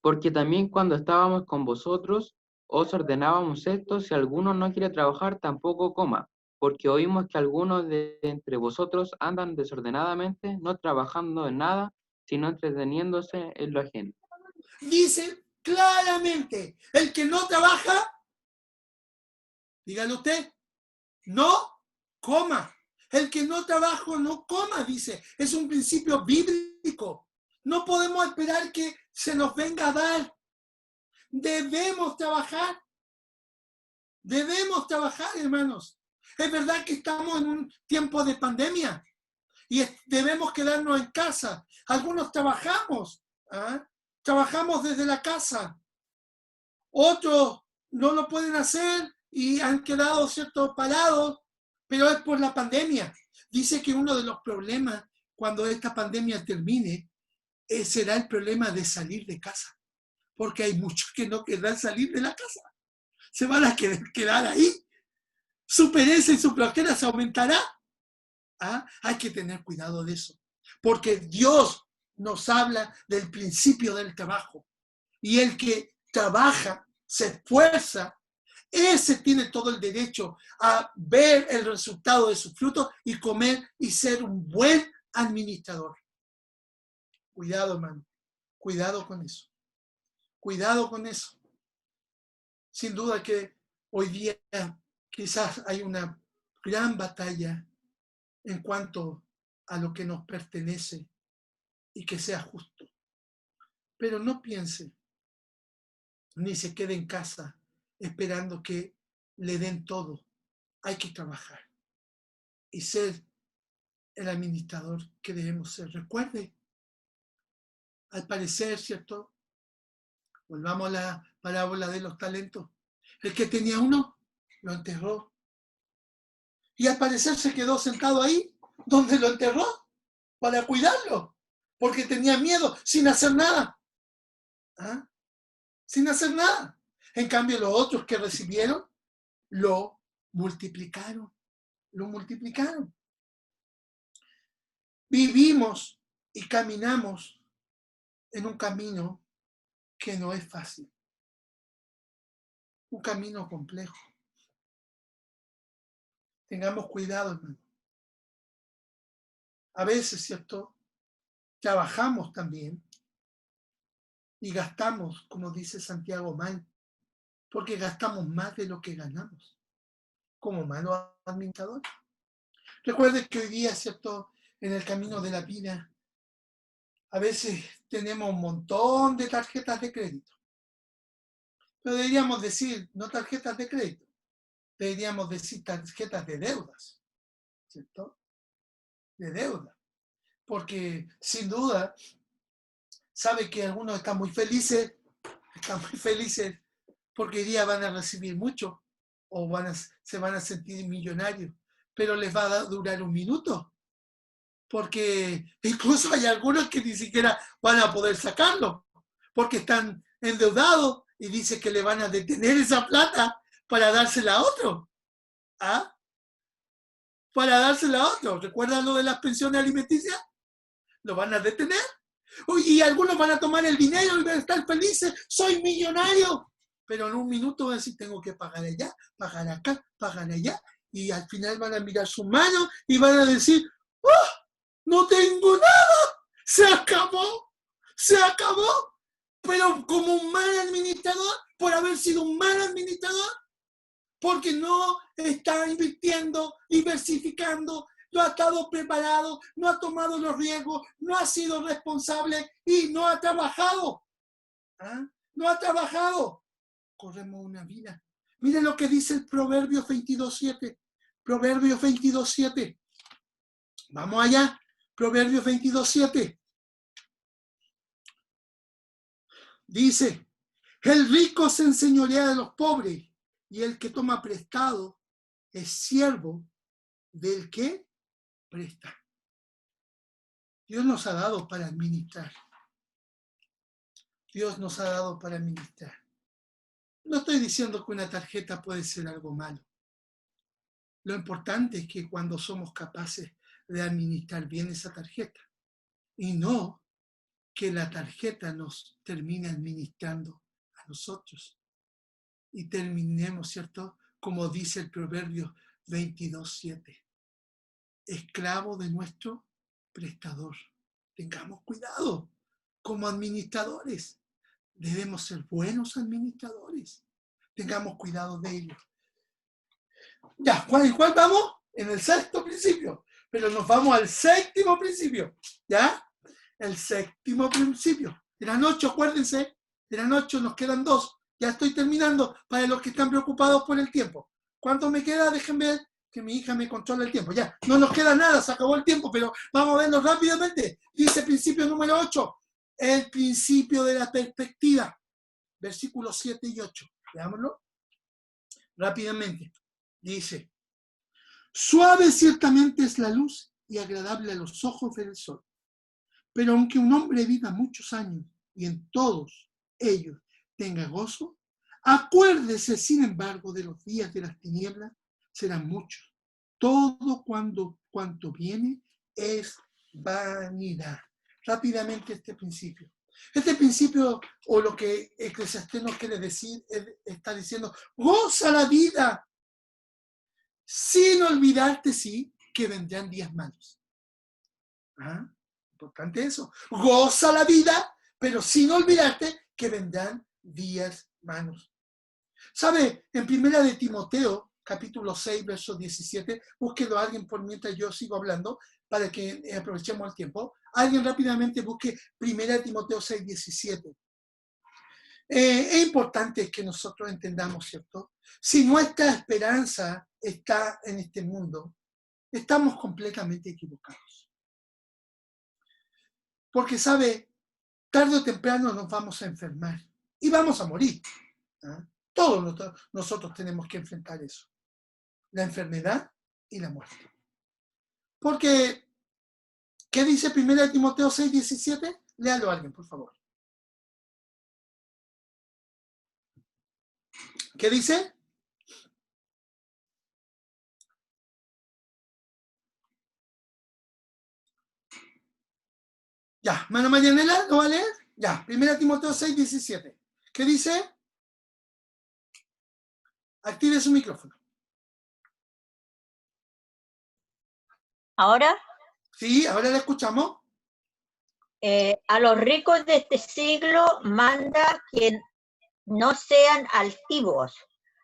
porque también cuando estábamos con vosotros, os ordenábamos esto, si alguno no quiere trabajar, tampoco coma, porque oímos que algunos de entre vosotros andan desordenadamente, no trabajando en nada, sino entreteniéndose en lo ajeno. Dice claramente, el que no trabaja, dígalo usted, no coma. El que no trabaja no coma, dice. Es un principio bíblico. No podemos esperar que se nos venga a dar. Debemos trabajar. Debemos trabajar, hermanos. Es verdad que estamos en un tiempo de pandemia y debemos quedarnos en casa. Algunos trabajamos, ¿ah? Trabajamos desde la casa. Otros no lo pueden hacer y han quedado, ¿cierto?, parados, pero es por la pandemia. Dice que uno de los problemas cuando esta pandemia termine será el problema de salir de casa, porque hay muchos que no querrán salir de la casa. Se van a quedar ahí. Su pereza y su flojera se aumentará. ¿Ah? Hay que tener cuidado de eso, porque Dios nos habla del principio del trabajo. Y el que trabaja, se esfuerza, ese tiene todo el derecho a ver el resultado de su fruto y comer y ser un buen administrador. Cuidado, hermano. Cuidado con eso. Cuidado con eso. Sin duda que hoy día quizás hay una gran batalla en cuanto a lo que nos pertenece y que sea justo. Pero no piense, ni se quede en casa esperando que le den todo. hay que trabajar y ser el administrador que debemos ser. Recuerde, al parecer, ¿cierto? Volvamos a la parábola de los talentos. El que tenía uno, lo enterró. Y al parecer se quedó sentado ahí, donde lo enterró, para cuidarlo, porque tenía miedo, sin hacer nada. ¿Ah? Sin hacer nada. En cambio, los otros que recibieron, lo multiplicaron. Lo multiplicaron. Vivimos y caminamos en un camino que no es fácil. Un camino complejo. Tengamos cuidado, hermano. A veces, ¿cierto? Trabajamos también y gastamos, como dice Santiago, mal, porque gastamos más de lo que ganamos, como malos administradores. Recuerden que hoy día, ¿cierto? En el camino de la vida, a veces tenemos un montón de tarjetas de crédito. Pero deberíamos decir, no tarjetas de crédito, deberíamos decir tarjetas de deudas, ¿cierto? De deuda. Porque sin duda, sabe que algunos están muy felices porque hoy día van a recibir mucho o se van a sentir millonarios, pero les va a durar un minuto. Porque incluso hay algunos que ni siquiera van a poder sacarlo, porque están endeudados y dicen que le van a detener esa plata para dársela a otro. ¿Ah? Para dársela a otro. ¿Recuerdan lo de las pensiones alimenticias? Lo van a detener. Y algunos van a tomar el dinero y van a estar felices. ¡Soy millonario! Pero en un minuto van a decir, tengo que pagar allá, pagar acá, pagar allá. Y al final van a mirar sus manos y van a decir, ¡oh! ¡No tengo nada! ¡Se acabó! ¡Se acabó! Pero como un mal administrador, por haber sido un mal administrador, porque no está invirtiendo, diversificando, no ha estado preparado, no ha tomado los riesgos, no ha sido responsable y no ha trabajado. ¿Ah? No ha trabajado. Corremos una vida. Miren lo que dice el Proverbios 22:7. Proverbios 22:7. Vamos allá. Proverbios 22:7. Dice, el rico se enseñorea de los pobres y el que toma prestado es siervo del que presta. Dios nos ha dado para administrar. Dios nos ha dado para administrar. No estoy diciendo que una tarjeta puede ser algo malo. Lo importante es que cuando somos capaces de administrar bien esa tarjeta y no que la tarjeta nos termine administrando a nosotros y terminemos, ¿cierto? Como dice el Proverbio 22:7, esclavo de nuestro prestador. Tengamos cuidado como administradores. Debemos ser buenos administradores. Tengamos cuidado de ellos. Ya, ¿cuál vamos? En el sexto principio. Pero nos vamos al séptimo principio. ¿Ya? El séptimo principio. Eran 8, acuérdense. Eran 8, nos quedan 2. Ya estoy terminando para los que están preocupados por el tiempo. ¿Cuánto me queda? Déjenme ver que mi hija me controla el tiempo. Ya, no nos queda nada, se acabó el tiempo, pero vamos a verlo rápidamente. Dice principio número 8. El principio de la perspectiva. Versículos 7 y 8. Veámoslo rápidamente. Dice, suave ciertamente es la luz y agradable a los ojos del sol. Pero aunque un hombre viva muchos años y en todos ellos tenga gozo, acuérdese, sin embargo, de los días de las tinieblas, serán muchos. Todo cuanto viene es vanidad. Rápidamente este principio. Este principio, o lo que Eclesiastés nos quiere decir, está diciendo, goza la vida, sin olvidarte, sí, que vendrán días malos. ¿Ah? Importante eso. Goza la vida, pero sin olvidarte que vendrán días malos. ¿Sabe? En primera de Timoteo, capítulo 6, verso 17, búsquelo a alguien por mientras yo sigo hablando, para que aprovechemos el tiempo. Alguien rápidamente busque primera de Timoteo 6, 17. Es importante que nosotros entendamos, ¿cierto? Si nuestra esperanza está en este mundo, estamos completamente equivocados. Porque, ¿sabe? Tarde o temprano nos vamos a enfermar y vamos a morir. ¿Ah? Todos nosotros tenemos que enfrentar eso. La enfermedad y la muerte. Porque, ¿qué dice 1 Timoteo 6:17? Léalo a alguien, por favor. ¿Qué dice? Ya, Mana Marianela, ¿lo va a leer? Ya, 1 Timoteo 6:17. ¿Qué dice? Active su micrófono. Ahora, Sí, ahora la escuchamos. a los ricos de este siglo manda que no sean altivos,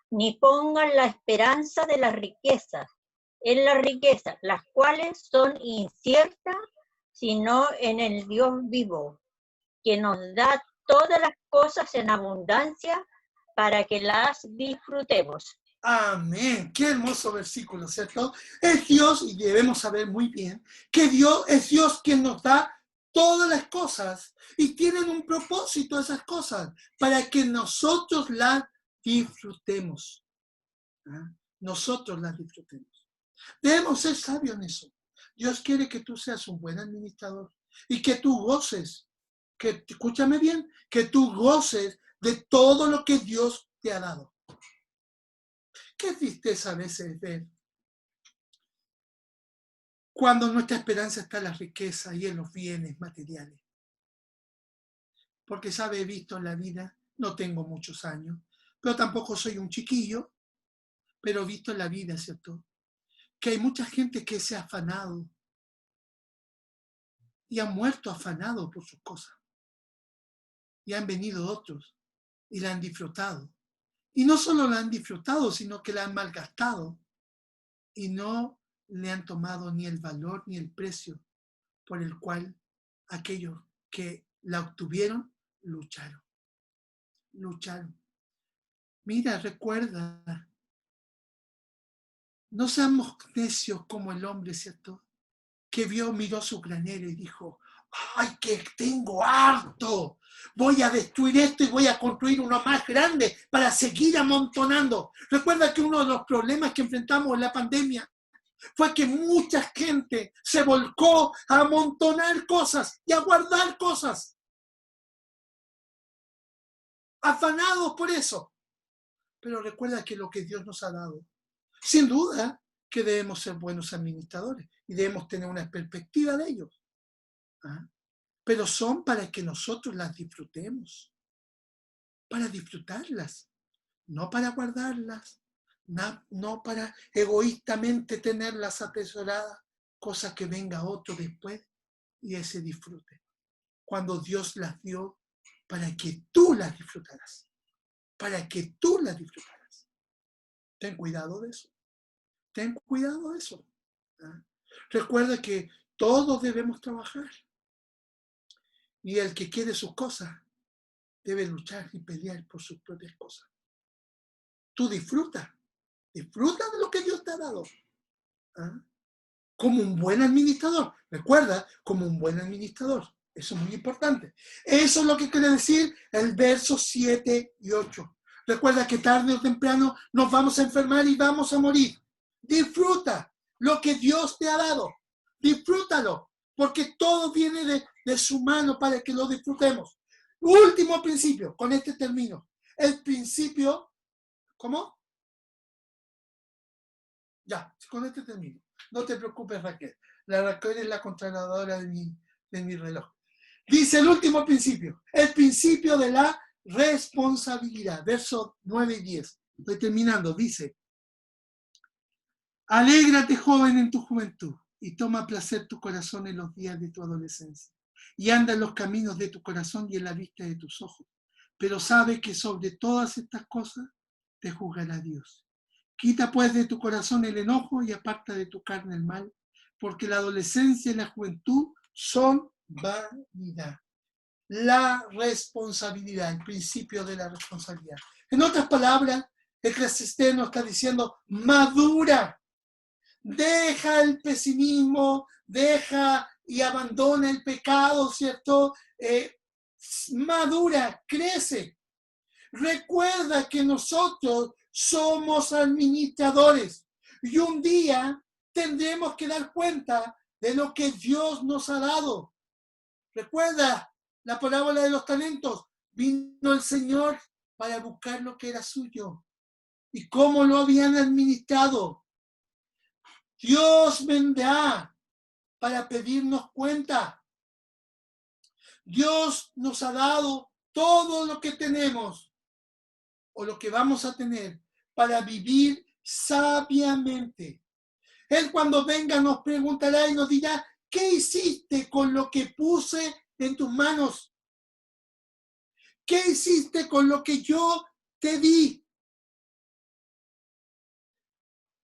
ni pongan la esperanza de las riquezas, las cuales son inciertas, sino en el Dios vivo, que nos da todas las cosas en abundancia para que las disfrutemos. Amén. Qué hermoso versículo, ¿cierto? Es Dios, y debemos saber muy bien, que Dios es Dios quien nos da todas las cosas y tienen un propósito esas cosas para que nosotros las disfrutemos. ¿Ah? Nosotros las disfrutemos. Debemos ser sabios en eso. Dios quiere que tú seas un buen administrador y que tú goces, que, escúchame bien, que tú goces de todo lo que Dios te ha dado. Qué tristeza a veces ver cuando nuestra esperanza está en la riqueza y en los bienes materiales. Porque, sabe, he visto en la vida, no tengo muchos años, pero tampoco soy un chiquillo, pero he visto en la vida, ¿cierto? Que hay mucha gente que se ha afanado y ha muerto afanado por sus cosas. Y han venido otros y la han disfrutado. Y no solo la han disfrutado, sino que la han malgastado y no le han tomado ni el valor ni el precio por el cual aquellos que la obtuvieron lucharon. Lucharon. Mira, recuerda, no seamos necios como el hombre, ¿cierto? Que miró su granero y dijo, ¡ay, que tengo harto! Voy a destruir esto y voy a construir uno más grande para seguir amontonando. Recuerda que uno de los problemas que enfrentamos en la pandemia fue que mucha gente se volcó a amontonar cosas y a guardar cosas. Afanados por eso. Pero recuerda que lo que Dios nos ha dado, sin duda que debemos ser buenos administradores y debemos tener una perspectiva de ellos. ¿Ah? Pero son para que nosotros las disfrutemos, para disfrutarlas, no para guardarlas, no para egoístamente tenerlas atesoradas, cosa que venga otro después y ese disfrute. Cuando Dios las dio para que tú las disfrutaras, para que tú las disfrutaras. Ten cuidado de eso. Ten cuidado de eso. ¿Ah? Recuerda que todos debemos trabajar. Y el que quiere sus cosas debe luchar y pelear por sus propias cosas. Tú disfruta de lo que Dios te ha dado. ¿Ah? Como un buen administrador. Recuerda, como un buen administrador. Eso es muy importante. Eso es lo que quiere decir el verso 7 y 8. Recuerda que tarde o temprano nos vamos a enfermar y vamos a morir. Disfruta lo que Dios te ha dado. Disfrútalo, porque todo viene de su mano para que lo disfrutemos. Último principio, con este término. El principio, ¿cómo? Ya, con este término. No te preocupes, Raquel. La Raquel es la controladora de mi reloj. Dice el último principio, el principio de la responsabilidad. Versos 9 y 10. Estoy terminando, dice. Alégrate, joven, en tu juventud, y toma placer tu corazón en los días de tu adolescencia, y anda en los caminos de tu corazón y en la vista de tus ojos. Pero sabe que sobre todas estas cosas te juzgará Dios. Quita pues de tu corazón el enojo y aparta de tu carne el mal, porque la adolescencia y la juventud son vanidad. la responsabilidad, el principio de la responsabilidad. En otras palabras, Eclesiastés nos está diciendo, madura, deja el pesimismo, deja y abandona el pecado, ¿cierto? Madura, crece. Recuerda que nosotros somos administradores y un día tendremos que dar cuenta de lo que Dios nos ha dado. Recuerda la parábola de los talentos. Vino el Señor para buscar lo que era suyo y cómo lo habían administrado. Dios vendrá para pedirnos cuenta. Dios nos ha dado todo lo que tenemos o lo que vamos a tener para vivir sabiamente. Él cuando venga nos preguntará y nos dirá, ¿qué hiciste con lo que puse en tus manos? ¿Qué hiciste con lo que yo te di?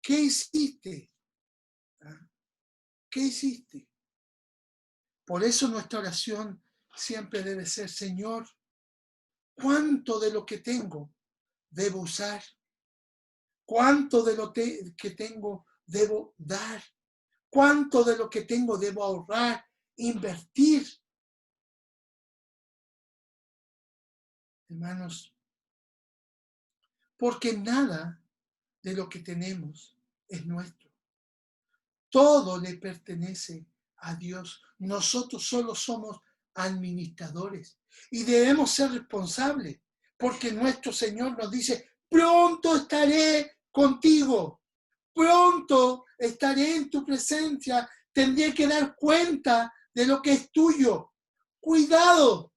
¿Qué hiciste? ¿Qué hiciste? Por eso nuestra oración siempre debe ser, Señor, ¿cuánto de lo que tengo debo usar? ¿Cuánto de lo que tengo debo dar? ¿Cuánto de lo que tengo debo ahorrar, invertir? Hermanos, porque nada de lo que tenemos es nuestro. Todo le pertenece a Dios. Nosotros solo somos administradores y debemos ser responsables porque nuestro Señor nos dice, pronto estaré contigo, pronto estaré en tu presencia, tendré que dar cuenta de lo que es tuyo. Cuidado,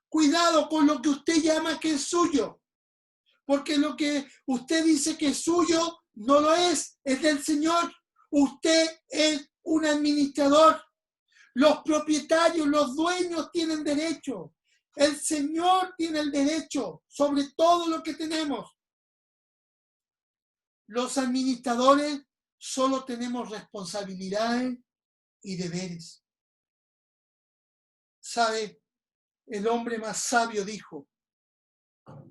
cuidado con lo que usted llama que es suyo, porque lo que usted dice que es suyo no lo es del Señor. Usted es un administrador. Los propietarios, los dueños tienen derecho. El Señor tiene el derecho sobre todo lo que tenemos. Los administradores solo tenemos responsabilidades y deberes. ¿Sabe? El hombre más sabio dijo,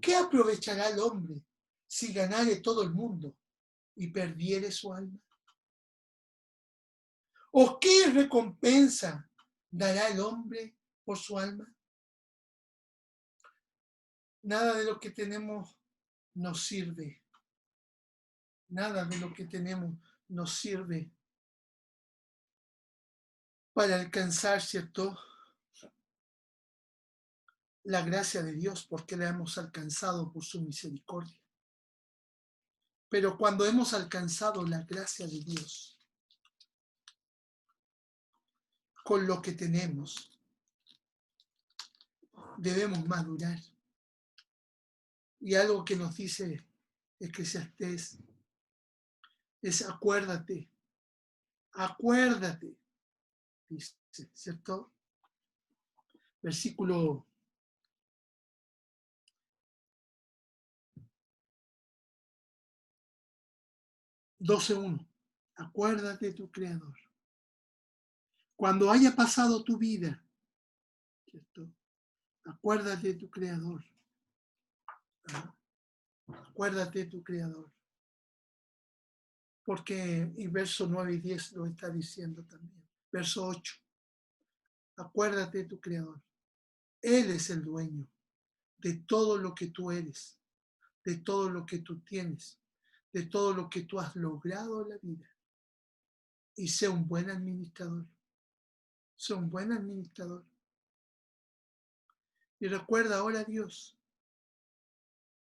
¿qué aprovechará el hombre si ganare todo el mundo y perdiere su alma? ¿O qué recompensa dará el hombre por su alma? Nada de lo que tenemos nos sirve. Nada de lo que tenemos nos sirve para alcanzar, ¿cierto?, la gracia de Dios, porque la hemos alcanzado por su misericordia. Pero cuando hemos alcanzado la gracia de Dios, con lo que tenemos, debemos madurar. Y algo que nos dice Eclesiastés es acuérdate, dice, ¿cierto? Versículo 12:1. Acuérdate de tu Creador. Cuando haya pasado tu vida, ¿cierto? Acuérdate de tu Creador. Acuérdate de tu Creador. Porque en verso 9 y 10 lo está diciendo también. Verso 8. Acuérdate de tu Creador. Él es el dueño de todo lo que tú eres, de todo lo que tú tienes, de todo lo que tú has logrado en la vida. Y sé un buen administrador. Sé un buen administrador. Y recuerda ahora, Dios,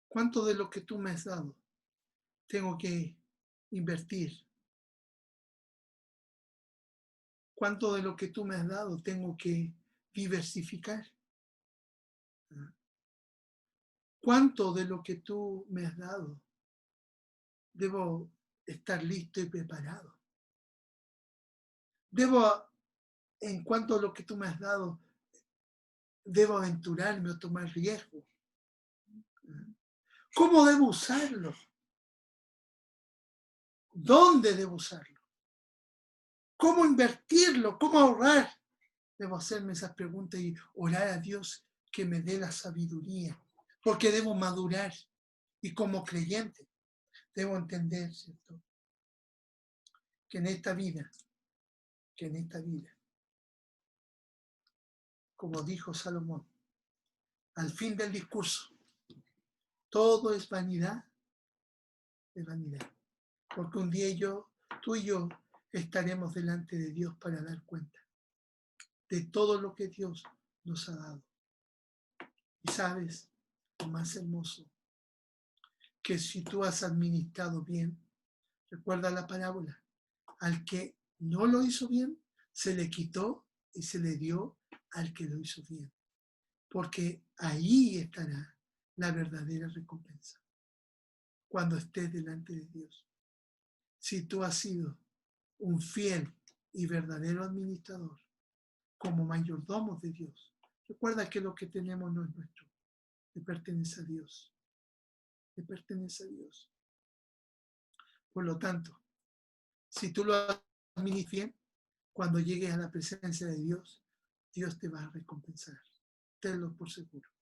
cuánto de lo que tú me has dado tengo que invertir. Cuánto de lo que tú me has dado tengo que diversificar. Cuánto de lo que tú me has dado debo estar listo y preparado. Debo, en cuanto a lo que tú me has dado, debo aventurarme o tomar riesgo. ¿Cómo debo usarlo? ¿Dónde debo usarlo? ¿Cómo invertirlo? ¿Cómo ahorrar? Debo hacerme esas preguntas y orar a Dios que me dé la sabiduría, porque debo madurar. Y como creyente, debo entender, ¿cierto? Que en esta vida, como dijo Salomón, al fin del discurso, todo es vanidad de vanidad. Porque un día tú y yo estaremos delante de Dios para dar cuenta de todo lo que Dios nos ha dado. Y sabes, lo más hermoso, que si tú has administrado bien, recuerda la parábola, al que no lo hizo bien, se le quitó y se le dio al que lo hizo bien. Porque ahí estará la verdadera recompensa, cuando estés delante de Dios. Si tú has sido un fiel y verdadero administrador, como mayordomos de Dios, recuerda que lo que tenemos no es nuestro, le pertenece a Dios. Le pertenece a Dios. Por lo tanto, si tú lo administras bien, cuando llegues a la presencia de Dios, Dios te va a recompensar. Tenlo por seguro.